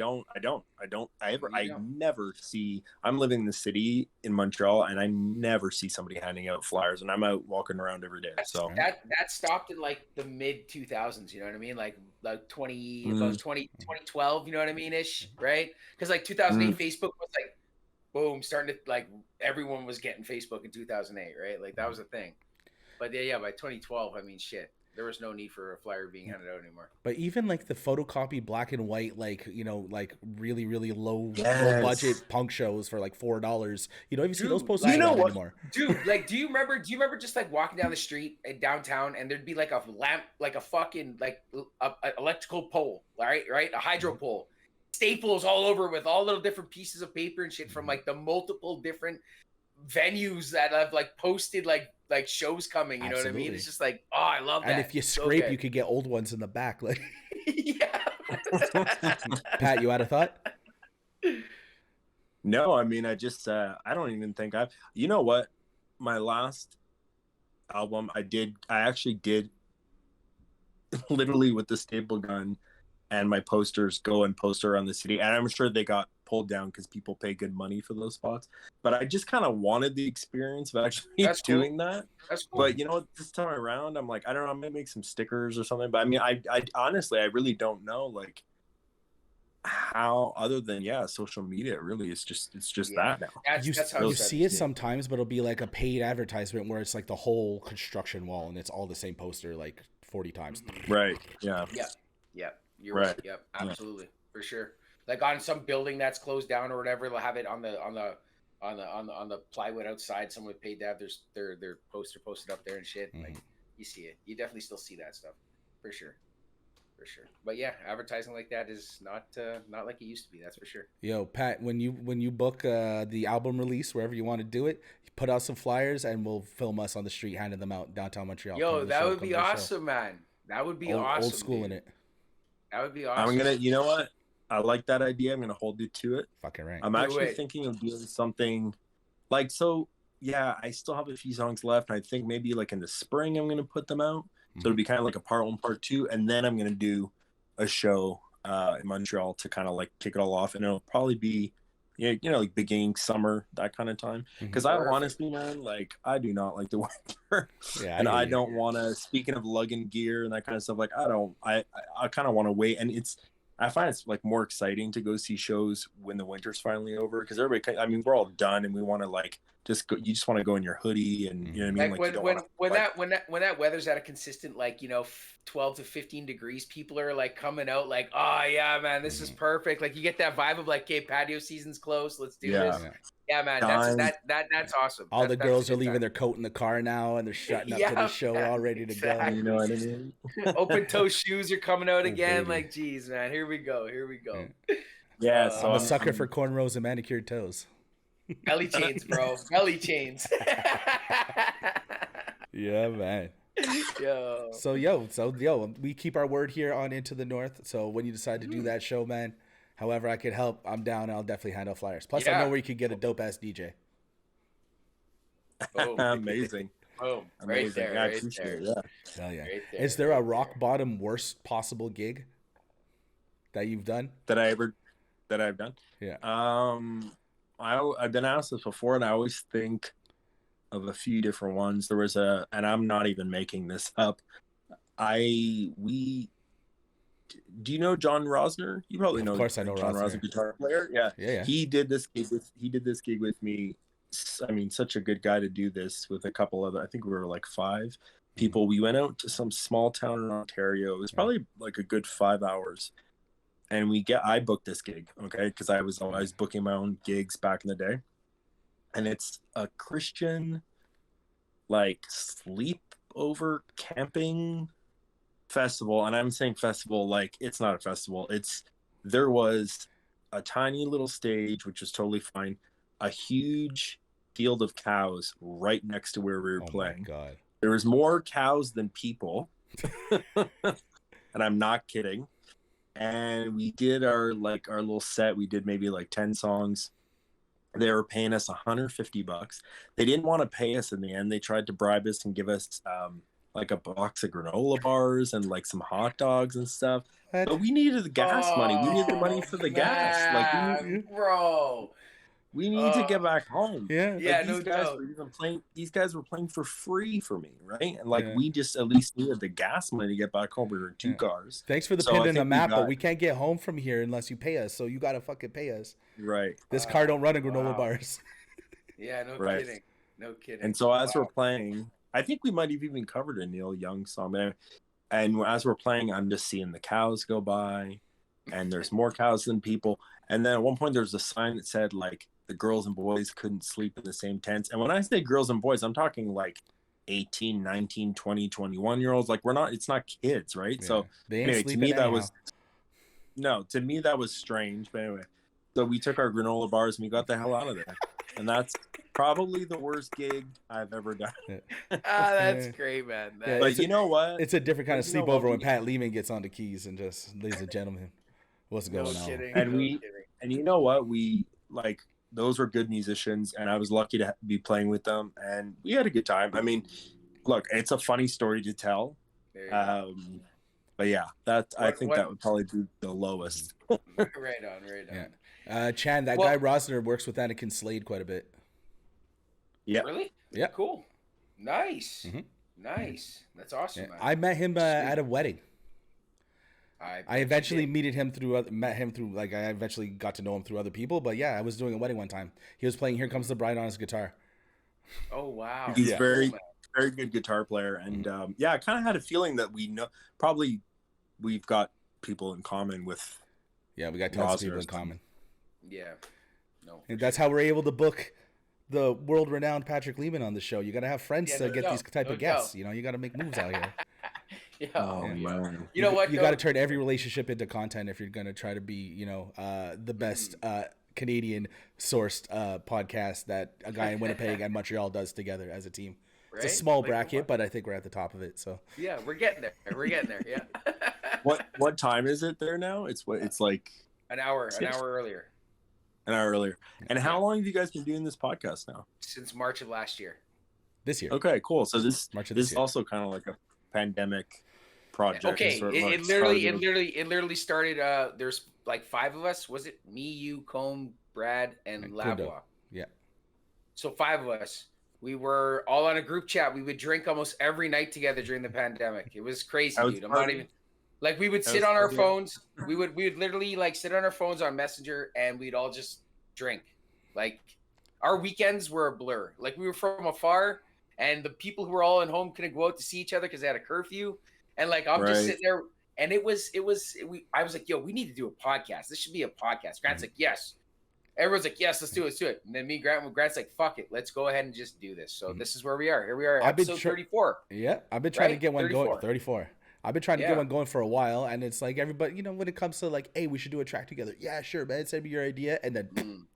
never see. I'm living in the city in Montreal, and I never see somebody handing out flyers. And I'm out walking around every day. So that stopped in like the mid 2000s. You know what I mean? Like 2012. You know what I mean? Ish, right? Because like 2008, Facebook was like. Boom, starting to like everyone was getting Facebook in 2008, right? Like that was a thing. But yeah, by 2012, I mean, shit, There was no need for a flyer being handed out anymore. But even like the photocopy black and white, like, you know, like really, really low budget punk shows for like $4. You don't even see those posters anymore. Dude, like, do you remember just like walking down the street in downtown and there'd be like a lamp, like a fucking like a electrical pole, right? A hydro pole, staples all over with all little different pieces of paper and shit from like the multiple different venues that have like posted like shows coming, you know what I mean? It's just like, oh, I love that. And if you scrape, you could get old ones in the back. Like, yeah. Pat, you had a thought? No, I mean, I don't even think you know what? My last album, I actually did literally with the staple gun and my posters go and poster around the city. And I'm sure they got pulled down because people pay good money for those spots. But I just kind of wanted the experience of actually doing that. That's cool. But you know, this time around, I'm like, I don't know, I'm gonna make some stickers or something. But I mean, I honestly, I really don't know, like, how, other than social media, really, it's just that now. That's how you see it sometimes, but it'll be like a paid advertisement where it's like the whole construction wall and it's all the same poster like 40 times. Right. Yeah. Yeah. You're right. Yep. Absolutely. For sure. Like on some building that's closed down or whatever, they'll have it on the plywood outside. Someone paid to have their poster posted up there and shit. Like, you see it. You definitely still see that stuff, for sure. But yeah, advertising like that is not like it used to be. That's for sure. Yo, Pat, when you book the album release wherever you want to do it, put out some flyers and we'll film us on the street handing them out downtown Montreal. Yo, that would be awesome, man. That would be awesome. Old school in it. That would be awesome. You know what? I like that idea. I'm gonna hold you to it. Fucking right. I'm actually thinking of doing something like, so yeah, I still have a few songs left. I think maybe like in the spring I'm gonna put them out. So it'll be kind of like a part 1, part 2, and then I'm gonna do a show in Montreal to kind of like kick it all off, and it'll probably be like beginning summer, that kind of time. Because I honestly, man, like, I do not like the winter. And I don't want to, speaking of lugging gear and that kind of stuff, like I kind of want to wait, and I find it's like more exciting to go see shows when the winter's finally over, because everybody, I mean, we're all done and we want to like just go. You just want to go in your hoodie, and you know what I mean. Like when that weather's at a consistent 12 to 15 degrees, people are like coming out like, oh yeah, man, this is perfect. Like you get that vibe of like, okay, patio season's close, let's do this. Yeah, man, that's awesome. All the girls are leaving their coat in the car now, and they're shutting up to the show, all ready to go. You know what I mean? Open toe shoes are coming out again. Like, geez, man, here we go. Yeah, so I'm a sucker for cornrows and manicured toes. Belly chains, bro. Belly chains. Yeah, man. So we keep our word here on Into the North. So when you decide to do that show, man, however I could help, I'm down. I'll definitely hand out flyers. Plus, I know where you could get a dope ass DJ. Amazing. Boom. Right there. I appreciate it. Hell yeah. Right there. Is there a rock bottom worst possible gig that you've done? That I've done? Yeah. I've been asked this before, and I always think of a few different ones. There was and I'm not even making this up. Do you know John Rosner? You probably know. Of course, I know John Rosner, guitar player. Yeah. He did this gig with me. I mean, such a good guy to do this with a couple other. I think we were like 5 people. We went out to some small town in Ontario. It was probably like a good 5 hours. And I booked this gig, okay, because I was booking my own gigs back in the day, and it's a Christian, like, sleepover camping festival. And I'm saying festival like it's not a festival. There was a tiny little stage, which was totally fine, a huge field of cows right next to where we were playing. My God. There was more cows than people, and I'm not kidding. And we did our little set. We did maybe like 10 songs. They were paying us $150. They didn't want to pay us in the end. They tried to bribe us and give us like a box of granola bars and like some hot dogs and stuff. But we needed the gas money. We needed the money for the gas. Bro. We need to get back home. Yeah, These guys were playing for free for me, right? And we just at least needed the gas money to get back home. We were in 2 cars. Thanks for the pin in the map, but we can't get home from here unless you pay us. So you gotta fucking pay us. Right. This car don't run in granola bars. Yeah, no kidding. And so as we're playing, I think we might have even covered a Neil Young song. And as we're playing, I'm just seeing the cows go by, and there's more cows than people. And then at one point, there's a sign that said like the girls and boys couldn't sleep in the same tents. And when I say girls and boys, I'm talking like 18, 19, 20, 21-year-olds. Like it's not kids, right? Yeah. So They ain't anyway, to sleeping me anyhow. to me that was strange. But anyway, so we took our granola bars and we got the hell out of there. And that's probably the worst gig I've ever done. Yeah. That's great, man. Yeah, But you know what? It's a different kind of You know what? sleepover when Pat Lehman gets on the keys and just, ladies and gentlemen, what's going on? Kidding, And you know what? We like those were good musicians, and I was lucky to be playing with them, and we had a good time. I mean, look, it's a funny story to tell. But yeah, I think that would probably be the lowest. Right on. Yeah. Chan, that guy Rosner works with Anakin Slade quite a bit. Yeah. Really? Yeah. Cool. Nice. Nice. That's awesome. Yeah. Man. I met him at a wedding. I eventually met him through like I eventually got to know him through other people, but yeah, I was doing a wedding one time. He was playing "Here Comes the Bride" on his guitar. Oh wow! He's very good guitar player, and I kind of had a feeling that we've got people in common with. Yeah, we got tons of people in common. Yeah, no. And that's how we're able to book the world-renowned Patrick Lehman on the show. You got to have friends to get these type of guests. You know, you got to make moves out here. Man. You know what? You got to turn every relationship into content if you're going to try to be, the best Canadian sourced podcast that a guy in Winnipeg and Montreal does together as a team. Right? It's a small bracket, but I think we're at the top of it. So yeah, we're getting there. Yeah. What time is it there now? It's like an hour earlier. An hour earlier. And how long have you guys been doing this podcast now? Since March of last year. This year. Okay, cool. So this is also kind of like a pandemic project. Okay, it literally started. There's like 5 of us. Was it me, you, Combe, Brad, and Lavoie? Yeah. So 5 of us. We were all on a group chat. We would drink almost every night together during the pandemic. It was crazy, dude. I'm not even. Like we would sit on our phones. We would literally like sit on our phones on Messenger, and we'd all just drink. Like our weekends were a blur. Like we were from afar, and the people who were all at home couldn't go out to see each other because they had a curfew. And like I'm just sitting there, and I was like, yo, we need to do a podcast. This should be a podcast. Grant's like, yes. Everyone's like, yes, let's do it. And then me, Grant's like, fuck it, let's go ahead and just do this. So this is where we are. Here we are, episode 34. Yeah, I've been trying to get one going. 34. I've been trying to get one going for a while, and it's like everybody, when it comes to like, hey, we should do a track together. Yeah, sure, man. Send me your idea, and then,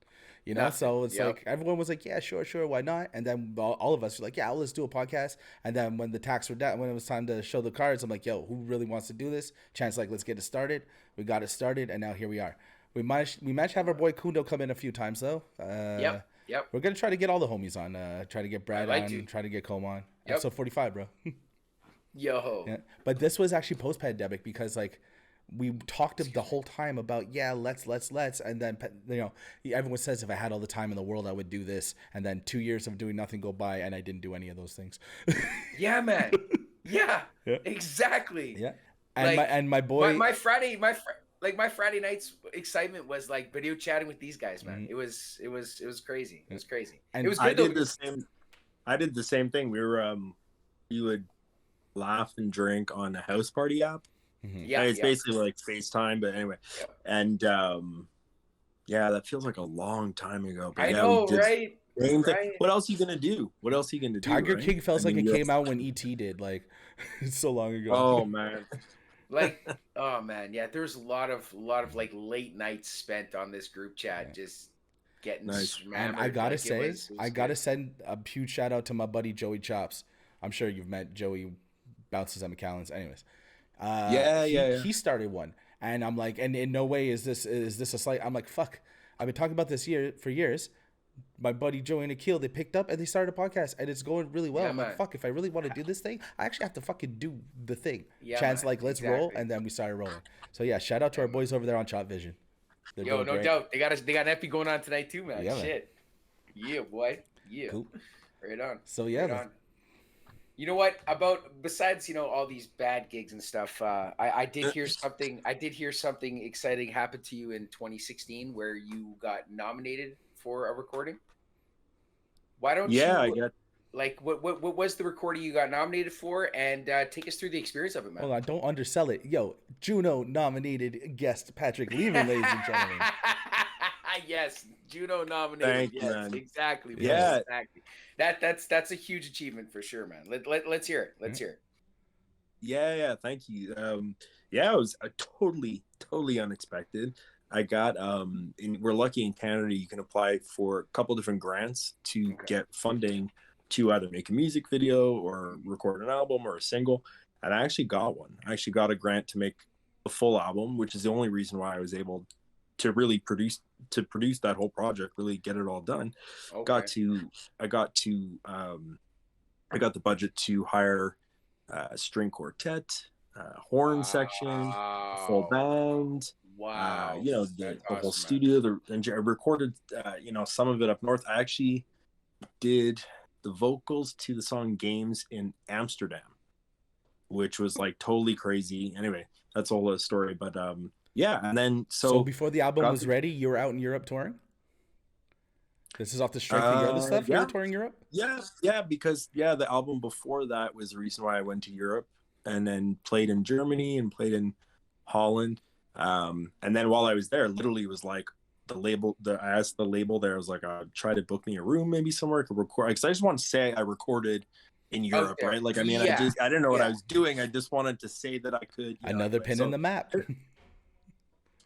so it's like everyone was like, yeah, sure, why not? And then all of us were like, yeah, let's do a podcast. And then when the tax were done, when it was time to show the cards, I'm like, yo, who really wants to do this? Chance like, let's get it started. We got it started, and now here we are. We managed to have our boy Kundo come in a few times though. Yep. We're gonna try to get all the homies on. Try to get Brad on. Try to get Combe on. Yep. Episode 45, bro. Yo. Yeah. But this was actually post-pandemic because like we talked the whole time about let's, and then everyone says if I had all the time in the world I would do this, and then 2 years of doing nothing go by and I didn't do any of those things. Yeah, man. Yeah. Exactly. Yeah. And my boy, my Friday night's excitement was like video chatting with these guys, man. It was crazy. It was crazy. And it was good. I did the same thing. We would laugh and drink on the house party app. Yeah, and it's basically like FaceTime, but anyway. Yeah. And that feels like a long time ago. But I know, right? What else are you gonna do? Tiger King feels like it came out when ET did. Like it's so long ago. Oh man. Like, oh man, yeah. There's a lot of like late nights spent on this group chat, just getting smashed. And I gotta send a huge shout out to my buddy Joey Chops. I'm sure you've met Joey. Bounces at McAllen's. Anyways, he started one, and I'm like, and in no way is this a slight. I'm like, fuck. I've been talking about this for years. My buddy Joey and Akil, they picked up and they started a podcast, and it's going really well. I'm like, fuck, if I really want to do this thing, I actually have to fucking do the thing. Chance like, let's roll, and then we started rolling. So yeah, shout out to our boys over there on Chop Vision. Yo, no doubt, they got an epi going on tonight too, man. Yeah, shit. Man. Yeah, boy. Yeah. Cool. Right on. So yeah. Right on. You know what? Besides, all these bad gigs and stuff, I did hear something. I did hear something exciting happen to you in 2016, where you got nominated for a recording. Why don't you? I got. Like, what was the recording you got nominated for? And take us through the experience of it, man. Hold on, don't undersell it. Yo, Juno nominated guest Patrick Lehman, ladies and gentlemen. Yes, Juno nominated. Thank you, Yes, man. exactly. Bro. Yeah. Exactly. That's a huge achievement for sure, man. Let's hear it. Let's hear it. Yeah, thank you. Yeah, it was totally unexpected. I got we're lucky in Canada, you can apply for a couple different grants to get funding to either make a music video or record an album or a single. And I actually got one. I actually got a grant to make a full album, which is the only reason why I was able to really produce that whole project, really get it all done. Okay. I got the budget to hire a string quartet, horn section, a full band. Wow. The That's whole awesome, studio. I recorded, some of it up north. I actually did the vocals to the song "Games" in Amsterdam, which was like totally crazy. Anyway, that's all a story. But yeah, and then So before the album was ready, you were out in Europe touring? This is off the strength of your other stuff? Yeah. You were touring Europe? Yeah, because the album before that was the reason why I went to Europe, and then played in Germany and played in Holland. And then while I was there, literally was like I asked the label there, I was like, try to book me a room maybe somewhere I could record, because I just want to say I recorded in Europe, right? Like, I mean, I didn't know what I was doing. I just wanted to say that I could. Another pin in the map.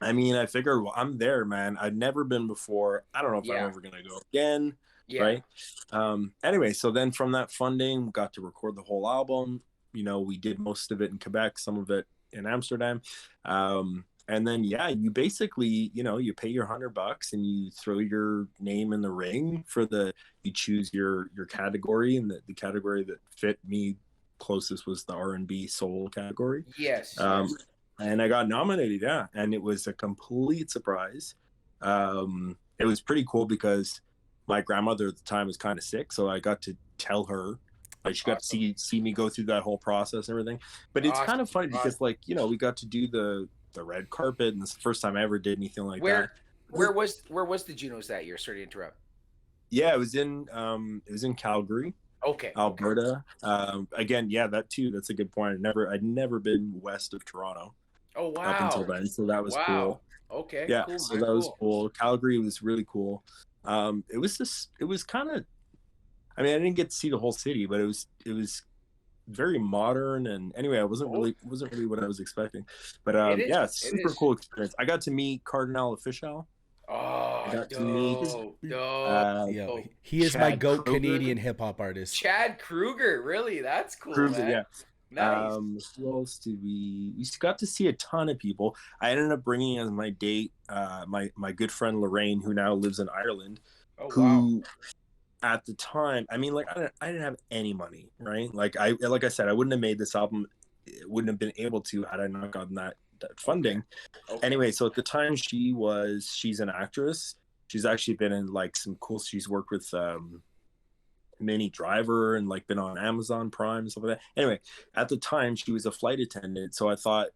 I mean, I figured, well, I'm there, man. I'd never been before. I don't know if I'm ever gonna go again. Right. Anyway, so then from that funding, got to record the whole album. We did most of it in Quebec, some of it in Amsterdam. And then, you basically, you pay your $100 and you throw your name in the ring you choose your category, and the category that fit me closest was the R&B soul category. Yes. And I got nominated, and it was a complete surprise. It was pretty cool because my grandmother at the time was kind of sick, so I got to tell her. Like, she got to see me go through that whole process and everything. But it's kind of funny because, like, we got to do the red carpet, and it's the first time I ever did anything like that. Where was the Junos that year? Sorry to interrupt. Yeah, it was in Calgary. Okay. Alberta. Again, that too. That's a good point. I'd never been west of Toronto. Oh wow! Up until then, so that was cool. Okay. Yeah, cool, so that was cool. Calgary was really cool. It was kind of. I mean, I didn't get to see the whole city, but it was very modern. And anyway, it wasn't really what I was expecting. But super cool experience. I got to meet Cardinal Official. Oh, dope. He is my GOAT Canadian hip hop artist. Chad Kruger, really? That's cool, Kruger, man. Yeah. Nice. Who else did we got to see a ton of people. I ended up bringing as my date my good friend Lorraine, who now lives in Ireland. Who at the time, I mean, like, I didn't have any money, right? Like I said, I wouldn't have made this album, wouldn't have been able to had I not gotten that funding. Anyway, so at the time, she's an actress. She's actually been in like some cool, she's worked with Minnie Driver and like been on Amazon Prime and stuff like that. Anyway, at the time she was a flight attendant, so I thought,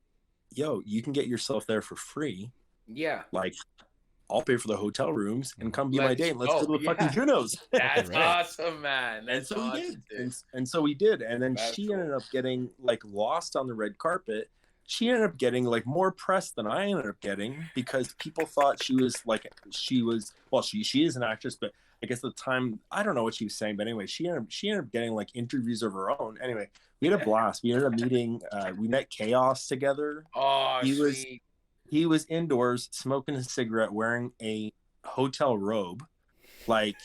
yo, you can get yourself there for free. Yeah. Like, I'll pay for the hotel rooms and come be my date. Let's go to the fucking Junos. That's awesome, man. That's so we did. And so we did. And then she ended up getting like lost on the red carpet. She ended up getting like more press than I ended up getting, because people thought she is an actress, but I guess at the time, I don't know what she was saying, but anyway, she ended up getting like interviews of her own. Anyway, we had a blast. We ended up meeting, we met Chaos together. Oh, he was indoors smoking a cigarette, wearing a hotel robe. Like,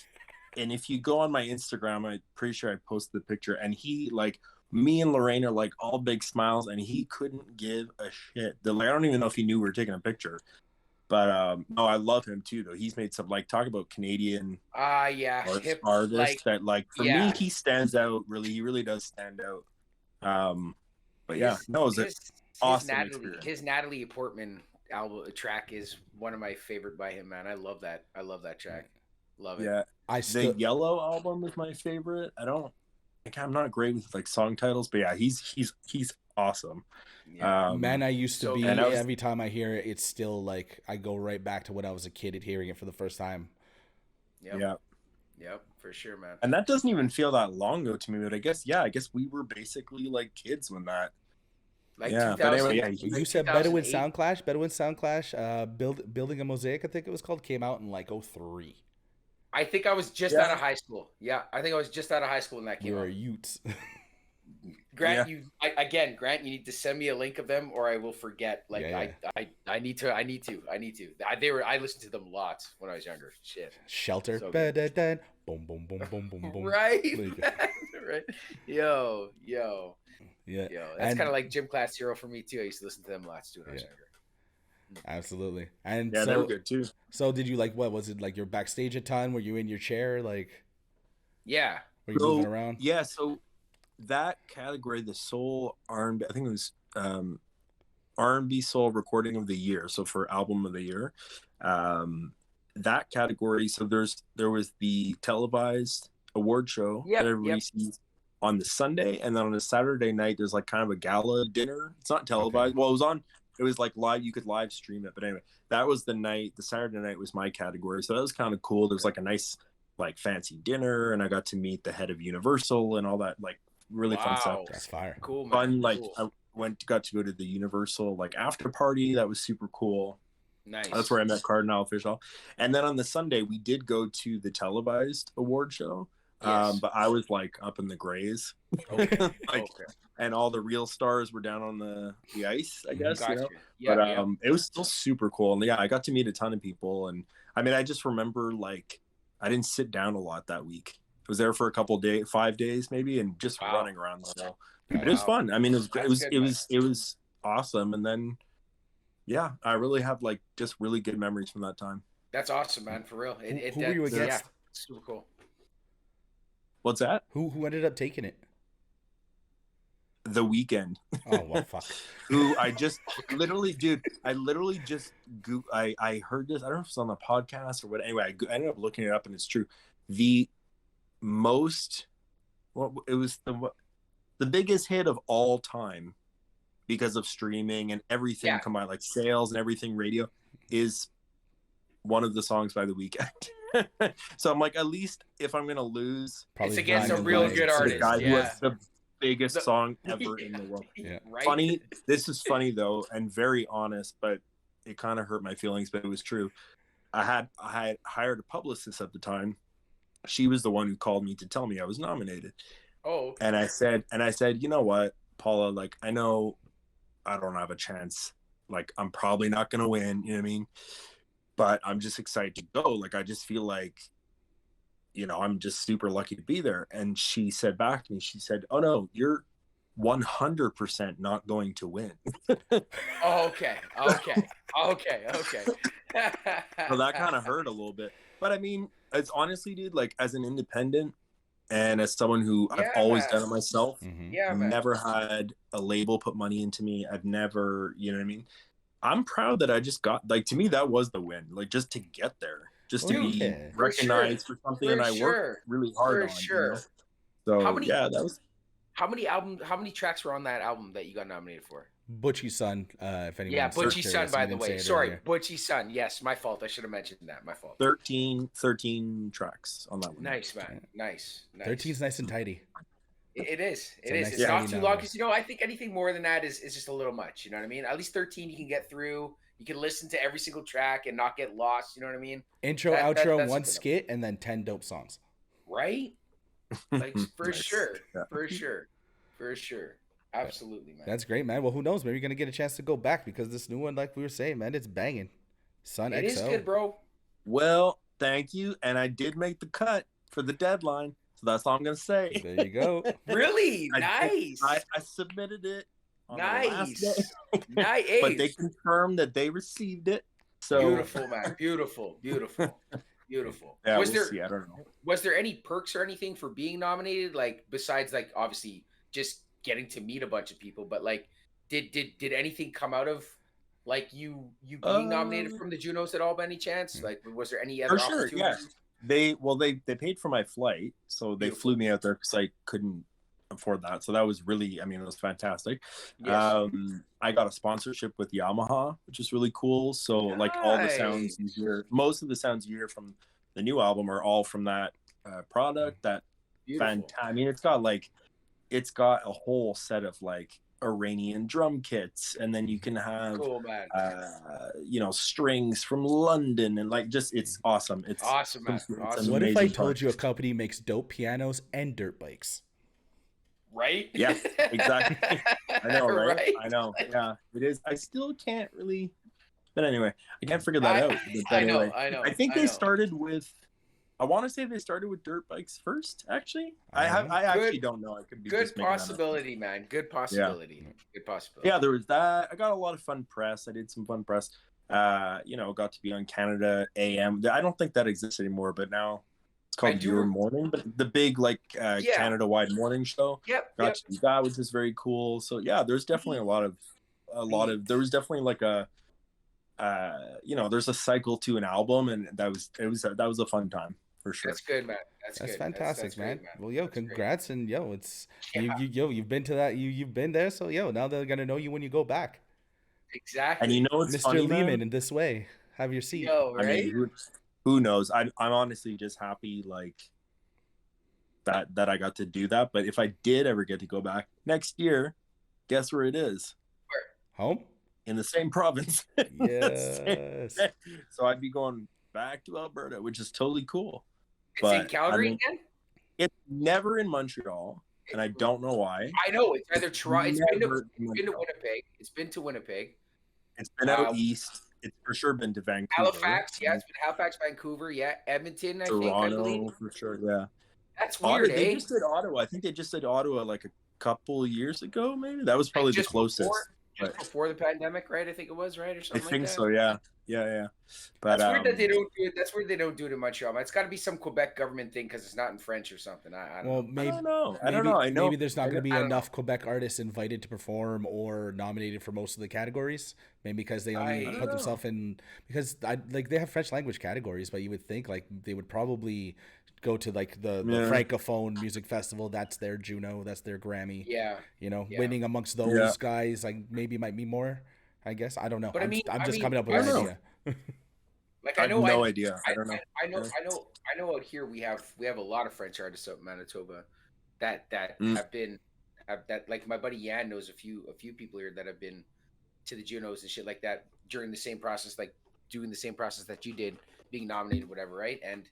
and if you go on my Instagram, I'm pretty sure I posted the picture, and he, like, me and Lorraine are like all big smiles, and he couldn't give a shit. I don't even know if he knew we were taking a picture. But no, I love him too, though. He's made some, like, talk about Canadian hip artists that, like, for me, he stands out. Really, he really does stand out. But yeah, no, it was an awesome experience. His Natalie Portman album track is one of my favorite by him, man. I love that track. Love it. Yeah, the Yellow album is my favorite. I'm not great with like song titles, but yeah, he's awesome. Yeah. Man, I used to be, every time I hear it, it's still like I go right back to when I was a kid at hearing it for the first time. Yeah. Yep, for sure, man. And that doesn't even feel that long ago to me, but I guess we were basically like kids when that. Like Yeah, 2000, but anyway, yeah, You like said Bedouin 2008. Soundclash. Bedouin Soundclash. Building a Mosaic, I think it was called, came out in like '03. I think I was just out yeah, of high school. Yeah, I think I was just out of high school when that We came were out. Utes. yeah. Grant, Grant, you need to send me a link of them, or I will forget. Like, Yeah, I need to. I listened to them lots when I was younger. Shit, Shelter. so good. Ba-da-da. Boom, boom, boom, boom, boom, boom. Right, There you go. man, right. Yo. Yeah, That's kind and of like gym class hero for me too. I used to listen to them lots too when I was yeah, younger. absolutely. And Yeah, they were good too. so did you like? What was it like? You're backstage a ton? Were you in your chair? Like, Yeah. were you moving around? Yeah, so that category, the soul R&B, I think it was R&B soul recording of the year. So for album of the year, that category. So there was the televised award show that everybody sees on the Sunday, and then on a Saturday night there's like kind of a gala dinner. It's not televised. Okay. Well, it was like live. You could live stream it, but anyway, that was the night. The Saturday night was my category, so that was kind of cool. There was like a nice like fancy dinner, and I got to meet the head of Universal and all that, like really fun stuff. That's fire. Cool, man. Fun, like Cool. I got to go to the Universal like after party. That was super cool. Nice. That's where I met Cardinal Official. And then on the Sunday, we did go to the televised award show. Yes. But I was like up in the grays. Okay. Like, and all the real stars were down on the ice, I guess. Gotcha. You know? Yeah, But it was still super cool. And yeah, I got to meet a ton of people. And I mean, I just remember like I didn't sit down a lot that week. I was there for a couple days, 5 days maybe, and just running around the hall. It was fun. I mean, it was awesome. And then yeah, I really have like just really good memories from that time. That's awesome, man. For real. Who were you against? Yeah, super cool. What's that? Who ended up taking it? The Weekend. Oh well, fuck. Who I just literally, dude. I heard this. I don't know if it's on the podcast or what. Anyway, I ended up looking it up, and it's true. The most, well, it was the biggest hit of all time because of streaming and everything combined, like sales and everything, radio, is one of the songs by The Weeknd. So I'm like, at least if I'm gonna lose, it's against a real good artist. the guy who has the biggest song ever in the world. Yeah. Right? Funny. This is funny though, and very honest, but it kind of hurt my feelings, but it was true. I had hired a publicist at the time. She was the one who called me to tell me I was nominated. Oh. And I said, you know what, Paula, like, I know I don't have a chance. Like, I'm probably not going to win, you know what I mean? But I'm just excited to go. Like, I just feel like, you know, I'm just super lucky to be there. And she said back to me, she said, oh no, you're 100% not going to win. Oh, okay. So that kind of hurt a little bit. But I mean, it's honestly, dude, like as an independent and as someone who I've always done it myself, never had a label put money into me. I've never, you know what I mean? I'm proud that I just got, like, to me, that was the win. Like, just to get there, just to be recognized for something that I worked really hard on. Sure. You know? So, that was. How many tracks were on that album that you got nominated for? Butchie's Son, if anyone. Yeah, Butchie's Son, by the way. Sorry, Butchie's Son. Yes, my fault. I should have mentioned that. My fault. 13 tracks on that one. Nice, man. Nice. 13's nice and tidy. It is. Nice It's not too long because, you know, I think anything more than that is just a little much. You know what I mean? At least 13 you can get through. You can listen to every single track and not get lost. You know what I mean? Intro, outro, one skit, and then 10 dope songs. Right? Like, for sure. For sure. Absolutely, man. That's great, man. Well, who knows? Maybe you're going to get a chance to go back because this new one, like we were saying, man, it's banging. SONXO. It is good, bro. Well, thank you. And I did make the cut for the deadline. So that's all I'm going to say. There you go. Really? Nice. I submitted it on the last day. Nice. But they confirmed that they received it. So beautiful, man. Beautiful. Yeah, we'll see. I don't know. Was there any perks or anything for being nominated? Like, besides, like, obviously just getting to meet a bunch of people, but like, did anything come out of like you being nominated from the Junos at all by any chance? Like, was there any other opportunities? Yeah. They paid for my flight, so they flew me out there because I couldn't afford that. So that was really, I mean, it was fantastic. Yes. I got a sponsorship with Yamaha, which is really cool. So like all the sounds you hear, most of the sounds you hear from the new album are all from that product. That I mean, it's got a whole set of like Iranian drum kits, and then you can have cool, man. Strings from London, and like just it's awesome. It's awesome, man. Awesome. What if I told you a company makes dope pianos and dirt bikes? Right? Yeah, exactly. I know, right? I know. Yeah, it is. I still can't really, but anyway, I can't figure that out. But anyway, I know. I think they started with. I want to say they started with dirt bikes first. Actually, I actually don't know. I could be good possibility, man. Good possibility. Yeah. Good possibility. Yeah, there was that. I got a lot of fun press. I did some fun press. Got to be on Canada AM. I don't think that exists anymore, but now it's called Your Morning. But the big Canada-wide morning show. Yep. Got to do that, which is very cool. So yeah, there's definitely a lot of. There was definitely like a. There's a cycle to an album, and that was a fun time. For sure. That's good, man. That's fantastic, that's man. Great, man. Well, that's congrats, great. And it's you've been to that, you've been there, so now they're gonna know you when you go back. Exactly. And it's Mr. funny, Lehman, man? In this way, have your seat. Right? I mean, who knows? I'm honestly just happy like that I got to do that. But if I did ever get to go back next year, guess where it is? Where? Home? In the same province. Yes. So I'd be going back to Alberta, which is totally cool. It's in Calgary again? It's never in Montreal, and I don't know why. I know it's either Toronto. It's been to Winnipeg. It's been to Winnipeg. It's been out east. It's for sure been to Vancouver. Halifax, yeah, it's been Halifax, Vancouver, yeah, Edmonton, I believe. For sure, yeah. That's weird, They just did Ottawa. I think they just did Ottawa like a couple of years ago, maybe. That was probably the closest. Before the pandemic, right? I think it was, right, or something. I think like that. so, yeah. But that's weird that they don't do it. That's weird they don't do it in Montreal. It's got to be some Quebec government thing because it's not in French or something. I don't know. I don't know. I know. Maybe there's not going to be enough Quebec artists invited to perform or nominated for most of the categories. Maybe because they only put themselves in they have French language categories, but you would think like they would probably go to like the Francophone music festival. That's their Juno. That's their Grammy. Yeah. Winning amongst those guys, like maybe might be more. I guess I don't know. But I'm just coming up with an idea. Like I have no idea. I don't know. I know. Out here we have a lot of French artists out in Manitoba that have like my buddy Yan knows a few people here that have been to the Junos and shit like that during the same process, like doing the same process that you did, being nominated, whatever, right? And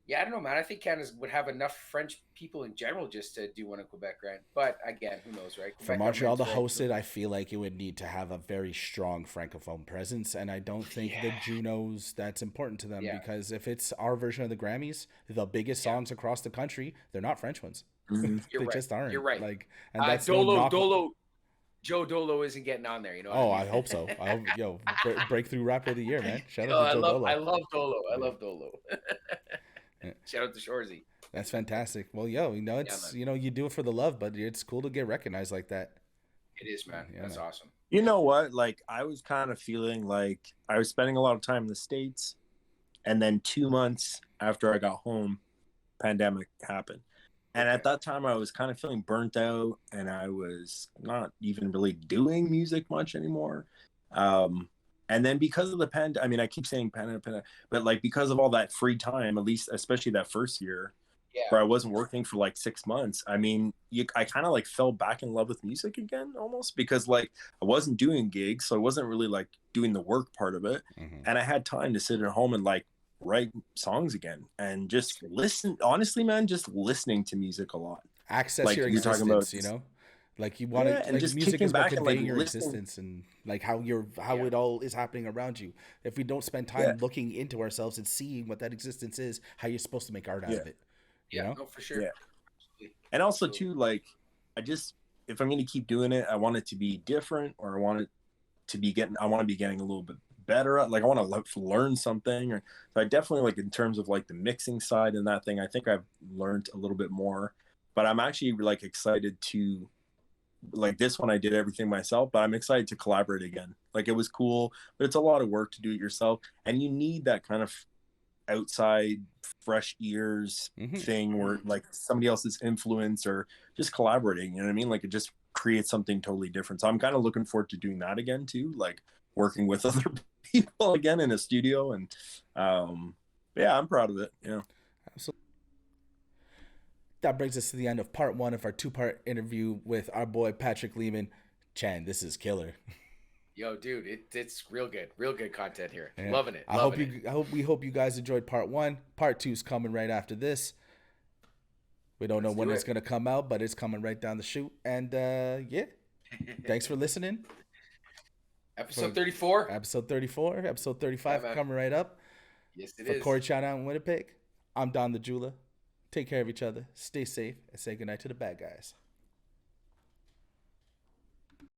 yeah, I don't know, man. I think Canada would have enough French people in general just to do one in Quebec, right? But again, who knows, right? For Montreal to host it, I feel like it would need to have a very strong Francophone presence, and I don't think the Junos, that's important to them because if it's our version of the Grammys, the biggest songs across the country, they're not French ones. They just aren't. You're right. Like, and that's Joe Dolo isn't getting on there, I hope so. I hope, breakthrough rapper of the year, man. Shout out to Joe Dolo. I love Dolo. Shout out to Shorzy. That's fantastic. Well, it's you do it for the love, but it's cool to get recognized like that. It is, man. That's awesome. You know what? Like I was kind of feeling like I was spending a lot of time in the States, and then 2 months after I got home, pandemic happened. And at that time, I was kind of feeling burnt out, and I was not even really doing music much anymore. And then because of the pandemic, I mean, I keep saying pandemic, but like because of all that free time, at least, especially that first year, where I wasn't working for like 6 months, I mean, I kind of like fell back in love with music again, almost, because like I wasn't doing gigs, so I wasn't really like doing the work part of it, and I had time to sit at home and like write songs again and just listen. Honestly, man, just listening to music a lot. Access like your existence, like you want to, like just music is about conveying your existence and like how it all is happening around you. If we don't spend time looking into ourselves and seeing what that existence is, how you're supposed to make art out of it. No, for sure. Yeah. And also too, like if I'm going to keep doing it, I want it to be different, or I want to be getting a little bit better. Like I want to learn something, or so I definitely like in terms of like the mixing side and that thing, I think I've learned a little bit more, but I'm actually like excited to, like this one I did everything myself, but I'm excited to collaborate again. Like it was cool, but it's a lot of work to do it yourself, and you need that kind of outside fresh ears thing where like somebody else's influence or just collaborating, you know what I mean? Like it just creates something totally different. So I'm kind of looking forward to doing that again too, like working with other people again in a studio, and I'm proud of it. Absolutely. that brings us to the end of part 1 of our 2-part interview with our boy Patrick Lehman. Chan, this is killer. Yo, dude, it's real good content here. Yeah. Loving it. We hope you guys enjoyed part 1. Part 2 is coming right after this. We don't know when it's gonna come out, but it's coming right down the chute. And yeah, thanks for listening. Episode 34. Episode 34. Episode 35 coming right up. Yes, it is. For Corey Chan out in Winnipeg, I'm Don the Jeweler. Take care of each other. Stay safe and say goodnight to the bad guys.